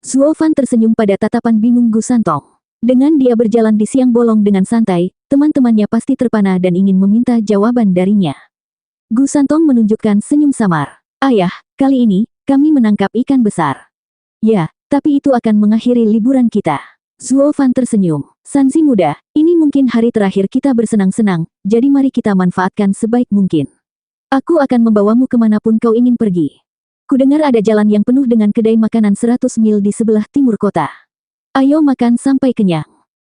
Zuo Fan tersenyum pada tatapan bingung Gu Santong. Dengan dia berjalan di siang bolong dengan santai, teman-temannya pasti terpana dan ingin meminta jawaban darinya. Gu Santong menunjukkan senyum samar. Ayah, kali ini, kami menangkap ikan besar. Ya, tapi itu akan mengakhiri liburan kita. Zuo Fan tersenyum. Sanzi muda, ini mungkin hari terakhir kita bersenang-senang, jadi mari kita manfaatkan sebaik mungkin. Aku akan membawamu kemanapun kau ingin pergi. Kudengar ada jalan yang penuh dengan kedai makanan 100 mil di sebelah timur kota. Ayo makan sampai kenyang.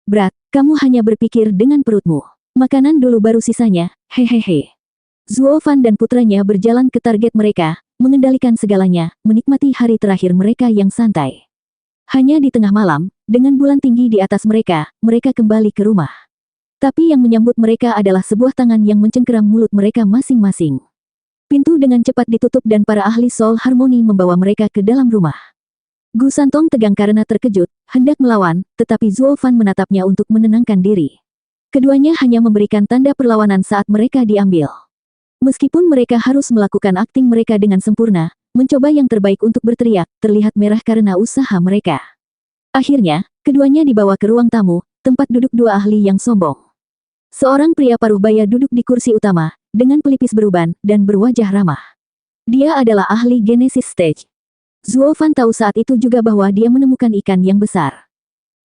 Brat, kamu hanya berpikir dengan perutmu. Makanan dulu baru sisanya, hehehe. Zuo Fan dan putranya berjalan ke target mereka, mengendalikan segalanya, menikmati hari terakhir mereka yang santai. Hanya di tengah malam, dengan bulan tinggi di atas mereka, mereka kembali ke rumah. Tapi yang menyambut mereka adalah sebuah tangan yang mencengkeram mulut mereka masing-masing. Pintu dengan cepat ditutup dan para ahli soul harmoni membawa mereka ke dalam rumah. Gu Santong tegang karena terkejut, hendak melawan, tetapi Zuo Fan menatapnya untuk menenangkan diri. Keduanya hanya memberikan tanda perlawanan saat mereka diambil. Meskipun mereka harus melakukan akting mereka dengan sempurna, mencoba yang terbaik untuk berteriak, terlihat merah karena usaha mereka. Akhirnya, keduanya dibawa ke ruang tamu, tempat duduk dua ahli yang sombong. Seorang pria paruh baya duduk di kursi utama, dengan pelipis beruban, dan berwajah ramah. Dia adalah ahli Genesis Stage. Zuo Fan tahu saat itu juga bahwa dia menemukan ikan yang besar.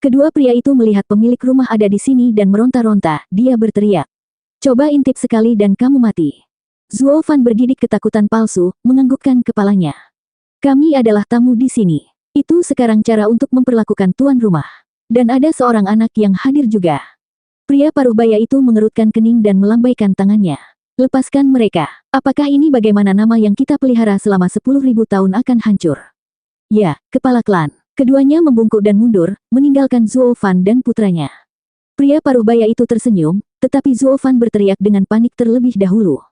Kedua pria itu melihat pemilik rumah ada di sini dan meronta-ronta, dia berteriak. Coba intip sekali dan kamu mati. Zuo Fan bergidik ketakutan palsu, menganggukkan kepalanya. Kami adalah tamu di sini. Itu sekarang cara untuk memperlakukan tuan rumah. Dan ada seorang anak yang hadir juga. Pria paruh baya itu mengerutkan kening dan melambaikan tangannya. Lepaskan mereka. Apakah ini bagaimana nama yang kita pelihara selama 10.000 tahun akan hancur? Ya, kepala klan. Keduanya membungkuk dan mundur, meninggalkan Zuo Fan dan putranya. Pria paruh baya itu tersenyum, tetapi Zuo Fan berteriak dengan panik terlebih dahulu.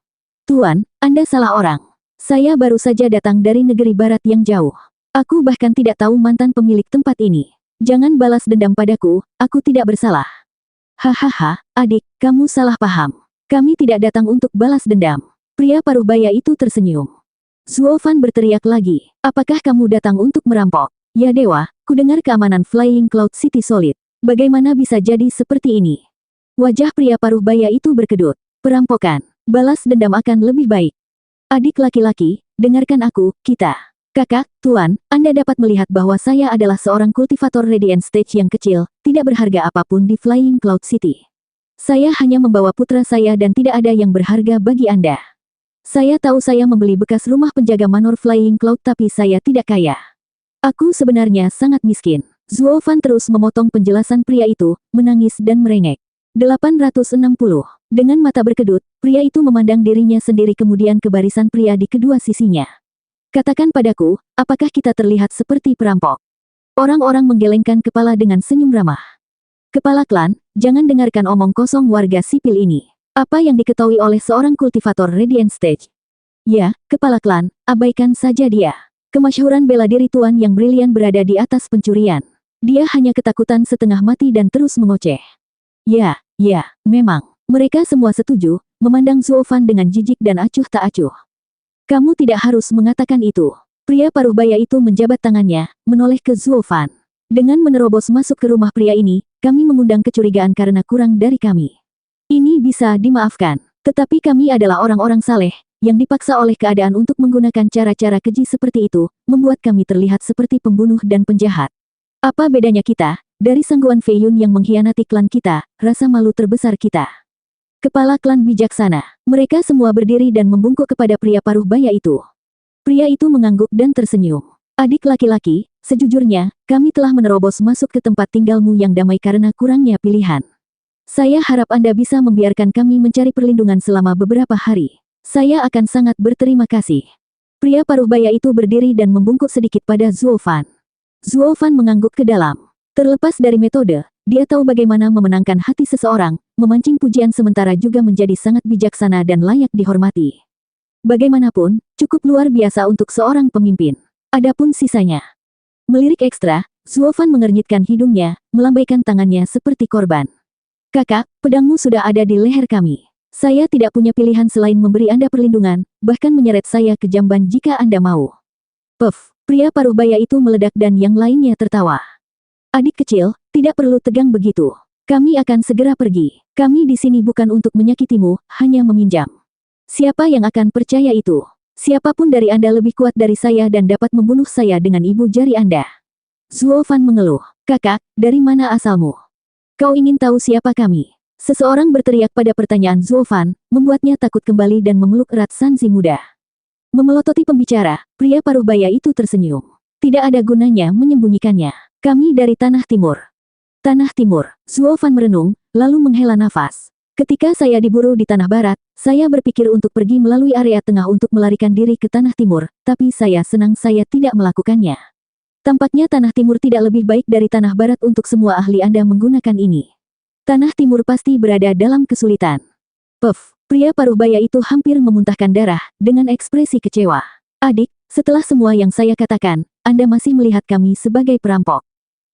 Tuan, Anda salah orang. Saya baru saja datang dari negeri barat yang jauh. Aku bahkan tidak tahu mantan pemilik tempat ini. Jangan balas dendam padaku, aku tidak bersalah. Hahaha, adik, kamu salah paham. Kami tidak datang untuk balas dendam. Pria paruh baya itu tersenyum. Zuo Fan berteriak lagi. Apakah kamu datang untuk merampok? Ya dewa, kudengar keamanan Flying Cloud City solid. Bagaimana bisa jadi seperti ini? Wajah pria paruh baya itu berkedut. Perampokan. Balas dendam akan lebih baik. Adik laki-laki, dengarkan aku, kita. Kakak, Tuan, Anda dapat melihat bahwa saya adalah seorang kultivator Radiant Stage yang kecil, tidak berharga apapun di Flying Cloud City. Saya hanya membawa putra saya dan tidak ada yang berharga bagi Anda. Saya tahu saya membeli bekas rumah penjaga Manor Flying Cloud tapi saya tidak kaya. Aku sebenarnya sangat miskin. Zuo Fan terus memotong penjelasan pria itu, menangis dan merengek. 860. Dengan mata berkedut, pria itu memandang dirinya sendiri kemudian ke barisan pria di kedua sisinya. Katakan padaku, apakah kita terlihat seperti perampok? Orang-orang menggelengkan kepala dengan senyum ramah. Kepala klan, jangan dengarkan omong kosong warga sipil ini. Apa yang diketahui oleh seorang kultivator Radiant Stage? Ya, kepala klan, abaikan saja dia. Kemasyhuran bela diri tuan yang brilian berada di atas pencurian. Dia hanya ketakutan setengah mati dan terus mengoceh. Ya, memang. Mereka semua setuju, memandang Zuo Fan dengan jijik dan acuh tak acuh. Kamu tidak harus mengatakan itu. Pria paruh baya itu menjabat tangannya, menoleh ke Zuo Fan. Dengan menerobos masuk ke rumah pria ini, kami mengundang kecurigaan karena kurang dari kami. Ini bisa dimaafkan. Tetapi kami adalah orang-orang saleh, yang dipaksa oleh keadaan untuk menggunakan cara-cara keji seperti itu, membuat kami terlihat seperti pembunuh dan penjahat. Apa bedanya kita, dari sangguan Fei Yun yang mengkhianati klan kita, rasa malu terbesar kita? Kepala klan bijaksana. Mereka semua berdiri dan membungkuk kepada pria paruh baya itu. Pria itu mengangguk dan tersenyum. Adik laki-laki, sejujurnya, kami telah menerobos masuk ke tempat tinggalmu yang damai karena kurangnya pilihan. Saya harap Anda bisa membiarkan kami mencari perlindungan selama beberapa hari. Saya akan sangat berterima kasih. Pria paruh baya itu berdiri dan membungkuk sedikit pada Zuo Fan. Zuo Fan mengangguk ke dalam. Terlepas dari metode, dia tahu bagaimana memenangkan hati seseorang, memancing pujian sementara juga menjadi sangat bijaksana dan layak dihormati. Bagaimanapun, cukup luar biasa untuk seorang pemimpin. Adapun sisanya. Melirik ekstra, Zuo Fan mengernyitkan hidungnya, melambaikan tangannya seperti korban. Kakak, pedangmu sudah ada di leher kami. Saya tidak punya pilihan selain memberi Anda perlindungan, bahkan menyeret saya ke jamban jika Anda mau. Puff, pria paruh baya itu meledak dan yang lainnya tertawa. Adik kecil, tidak perlu tegang begitu. Kami akan segera pergi. Kami di sini bukan untuk menyakitimu, hanya meminjam. Siapa yang akan percaya itu? Siapapun dari Anda lebih kuat dari saya dan dapat membunuh saya dengan ibu jari Anda. Zuo Fan mengeluh. Kakak, dari mana asalmu? Kau ingin tahu siapa kami? Seseorang berteriak pada pertanyaan Zuo Fan, membuatnya takut kembali dan memeluk erat Sanzi muda. Memelototi pembicara, pria paruh baya itu tersenyum. Tidak ada gunanya menyembunyikannya. Kami dari Tanah Timur. Tanah Timur, Zuo Fan merenung, lalu menghela nafas. Ketika saya diburu di Tanah Barat, saya berpikir untuk pergi melalui area tengah untuk melarikan diri ke Tanah Timur, tapi saya senang saya tidak melakukannya. Tampaknya Tanah Timur tidak lebih baik dari Tanah Barat untuk semua ahli Anda menggunakan ini. Tanah Timur pasti berada dalam kesulitan. Puff, pria paruh baya itu hampir memuntahkan darah, dengan ekspresi kecewa. Adik, setelah semua yang saya katakan, Anda masih melihat kami sebagai perampok.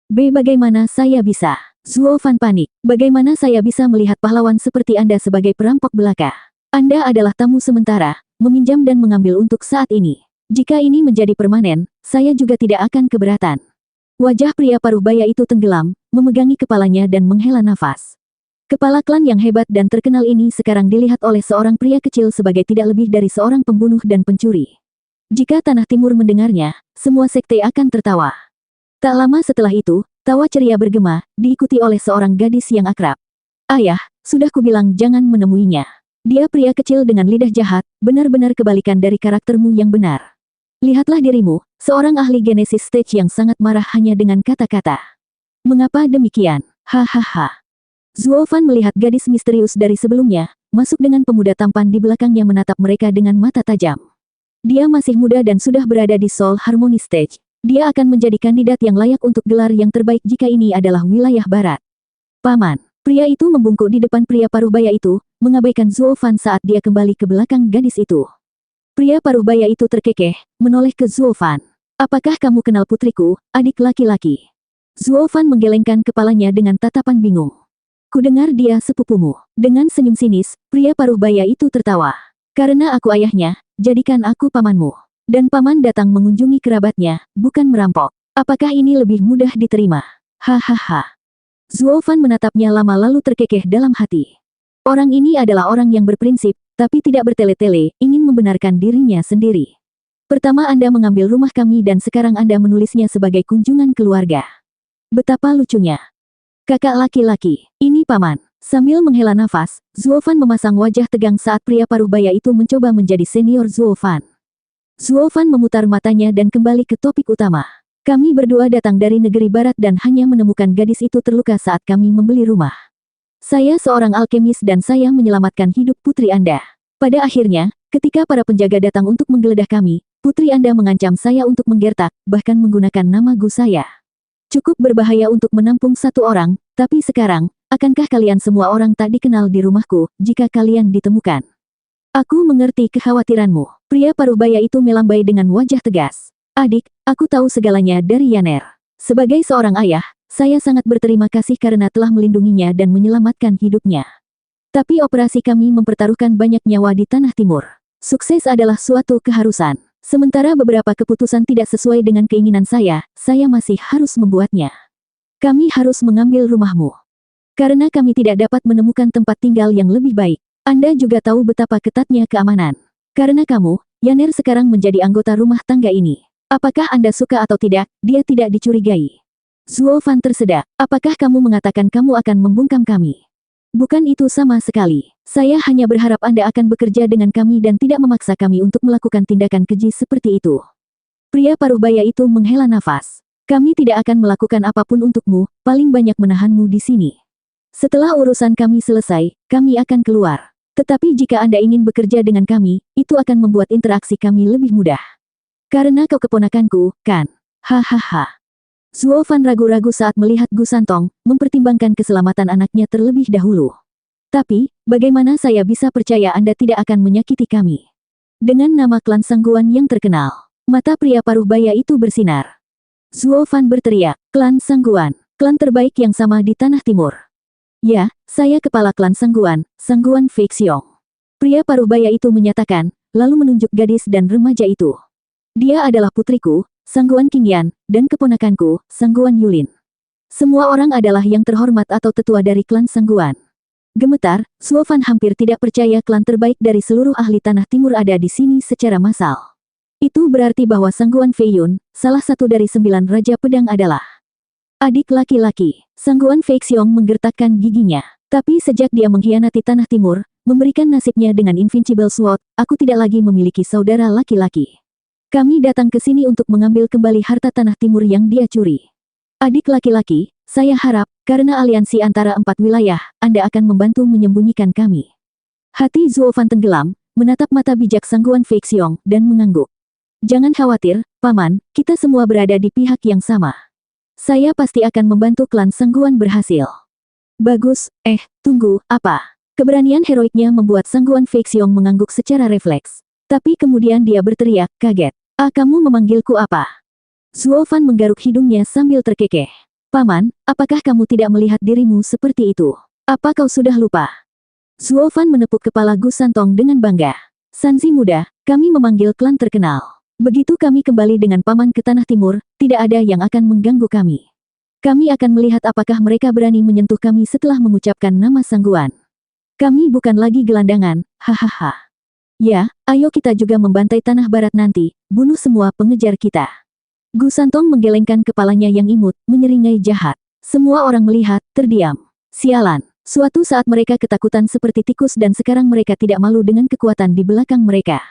Bagaimana saya bisa? Zuo Fan panik. Bagaimana saya bisa melihat pahlawan seperti Anda sebagai perampok belaka? Anda adalah tamu sementara, meminjam dan mengambil untuk saat ini. Jika ini menjadi permanen, saya juga tidak akan keberatan. Wajah pria paruh baya itu tenggelam, memegangi kepalanya dan menghela nafas. Kepala klan yang hebat dan terkenal ini sekarang dilihat oleh seorang pria kecil sebagai tidak lebih dari seorang pembunuh dan pencuri. Jika Tanah Timur mendengarnya, semua sekte akan tertawa. Tak lama setelah itu, tawa ceria bergema, diikuti oleh seorang gadis yang akrab. Ayah, sudah kubilang jangan menemuinya. Dia pria kecil dengan lidah jahat, benar-benar kebalikan dari karaktermu yang benar. Lihatlah dirimu, seorang ahli Genesis Stage yang sangat marah hanya dengan kata-kata. Mengapa demikian? Hahaha. Zuo Fan melihat gadis misterius dari sebelumnya, masuk dengan pemuda tampan di belakangnya menatap mereka dengan mata tajam. Dia masih muda dan sudah berada di Seoul Harmony Stage. Dia akan menjadi kandidat yang layak untuk gelar yang terbaik jika ini adalah wilayah barat. Paman, pria itu membungkuk di depan pria paruhbaya itu, mengabaikan Zuo Fan saat dia kembali ke belakang gadis itu. Pria paruhbaya itu terkekeh, menoleh ke Zuo Fan. Apakah kamu kenal putriku, adik laki-laki? Zuo Fan menggelengkan kepalanya dengan tatapan bingung. Kudengar dia sepupumu. Dengan senyum sinis, pria paruhbaya itu tertawa. Karena aku ayahnya, jadikan aku pamanmu. Dan paman datang mengunjungi kerabatnya, bukan merampok. Apakah ini lebih mudah diterima? Hahaha. Zuo Fan menatapnya lama lalu terkekeh dalam hati. Orang ini adalah orang yang berprinsip, tapi tidak bertele-tele, ingin membenarkan dirinya sendiri. Pertama Anda mengambil rumah kami dan sekarang Anda menulisnya sebagai kunjungan keluarga. Betapa lucunya. Kakak laki-laki, ini paman. Sambil menghela nafas, Zuo Fan memasang wajah tegang saat pria paruhbaya itu mencoba menjadi senior Zuo Fan. Zuo Fan memutar matanya dan kembali ke topik utama. Kami berdua datang dari negeri barat dan hanya menemukan gadis itu terluka saat kami membeli rumah. Saya seorang alkemis dan saya menyelamatkan hidup putri Anda. Pada akhirnya, ketika para penjaga datang untuk menggeledah kami, putri Anda mengancam saya untuk menggertak, bahkan menggunakan nama Gu saya. Cukup berbahaya untuk menampung satu orang, tapi sekarang, akankah kalian semua orang tak dikenal di rumahku, jika kalian ditemukan? Aku mengerti kekhawatiranmu. Pria paruhbaya itu melambai dengan wajah tegas. Adik, aku tahu segalanya dari Yaner. Sebagai seorang ayah, saya sangat berterima kasih karena telah melindunginya dan menyelamatkan hidupnya. Tapi operasi kami mempertaruhkan banyak nyawa di Tanah Timur. Sukses adalah suatu keharusan. Sementara beberapa keputusan tidak sesuai dengan keinginan saya masih harus membuatnya. Kami harus mengambil rumahmu. Karena kami tidak dapat menemukan tempat tinggal yang lebih baik. Anda juga tahu betapa ketatnya keamanan. Karena kamu, Yaner sekarang menjadi anggota rumah tangga ini. Apakah Anda suka atau tidak, dia tidak dicurigai. Zuo Fan tersedak. Apakah kamu mengatakan kamu akan membungkam kami? Bukan itu sama sekali. Saya hanya berharap Anda akan bekerja dengan kami dan tidak memaksa kami untuk melakukan tindakan keji seperti itu. Pria paruhbaya itu menghela nafas. Kami tidak akan melakukan apapun untukmu, paling banyak menahanmu di sini. Setelah urusan kami selesai, kami akan keluar. Tetapi jika Anda ingin bekerja dengan kami, itu akan membuat interaksi kami lebih mudah. Karena kau keponakanku, kan? Hahaha. Zuo Fan ragu-ragu saat melihat Gu Santong, mempertimbangkan keselamatan anaknya terlebih dahulu. Tapi, bagaimana saya bisa percaya Anda tidak akan menyakiti kami? Dengan nama klan Sangguan yang terkenal, mata pria paruhbaya itu bersinar. Zuo Fan berteriak, klan Sangguan, klan terbaik yang sama di Tanah Timur. Ya, saya kepala klan Sangguan, Sangguan Fei Xiong. Pria paruhbaya itu menyatakan, lalu menunjuk gadis dan remaja itu. Dia adalah putriku, Sangguan Qingyan, dan keponakanku, Sangguan Yulin. Semua orang adalah yang terhormat atau tetua dari klan Sangguan. Gemetar, Zuo Fan hampir tidak percaya klan terbaik dari seluruh ahli Tanah Timur ada di sini secara massal. Itu berarti bahwa Sangguan Fei Yun, salah satu dari 9 Raja Pedang adalah adik laki-laki. Sangguan Fei Xiong menggertakkan giginya. Tapi sejak dia mengkhianati Tanah Timur, memberikan nasibnya dengan Invincible Sword, aku tidak lagi memiliki saudara laki-laki. Kami datang ke sini untuk mengambil kembali harta Tanah Timur yang dia curi. Adik laki-laki, saya harap, karena aliansi antara 4 wilayah, Anda akan membantu menyembunyikan kami. Hati Zuo Fan tenggelam, menatap mata bijak Sangguan Fei Xiong, dan mengangguk. Jangan khawatir, Paman, kita semua berada di pihak yang sama. Saya pasti akan membantu klan Sangguan berhasil. Bagus, tunggu, apa? Keberanian heroiknya membuat Sangguan Fei Xiong mengangguk secara refleks. Tapi kemudian dia berteriak, kaget. Kamu memanggilku apa? Zuo Fan menggaruk hidungnya sambil terkekeh. Paman, apakah kamu tidak melihat dirimu seperti itu? Apa kau sudah lupa? Zuo Fan menepuk kepala Gu Santong dengan bangga. Sanzi muda, kami memanggil klan terkenal. Begitu kami kembali dengan paman ke Tanah Timur, tidak ada yang akan mengganggu kami. Kami akan melihat apakah mereka berani menyentuh kami setelah mengucapkan nama Sangguan. Kami bukan lagi gelandangan, hahaha. Ya, ayo kita juga membantai Tanah Barat nanti, bunuh semua pengejar kita. Gu Santong menggelengkan kepalanya yang imut, menyeringai jahat. Semua orang melihat, terdiam. Sialan, suatu saat mereka ketakutan seperti tikus dan sekarang mereka tidak malu dengan kekuatan di belakang mereka.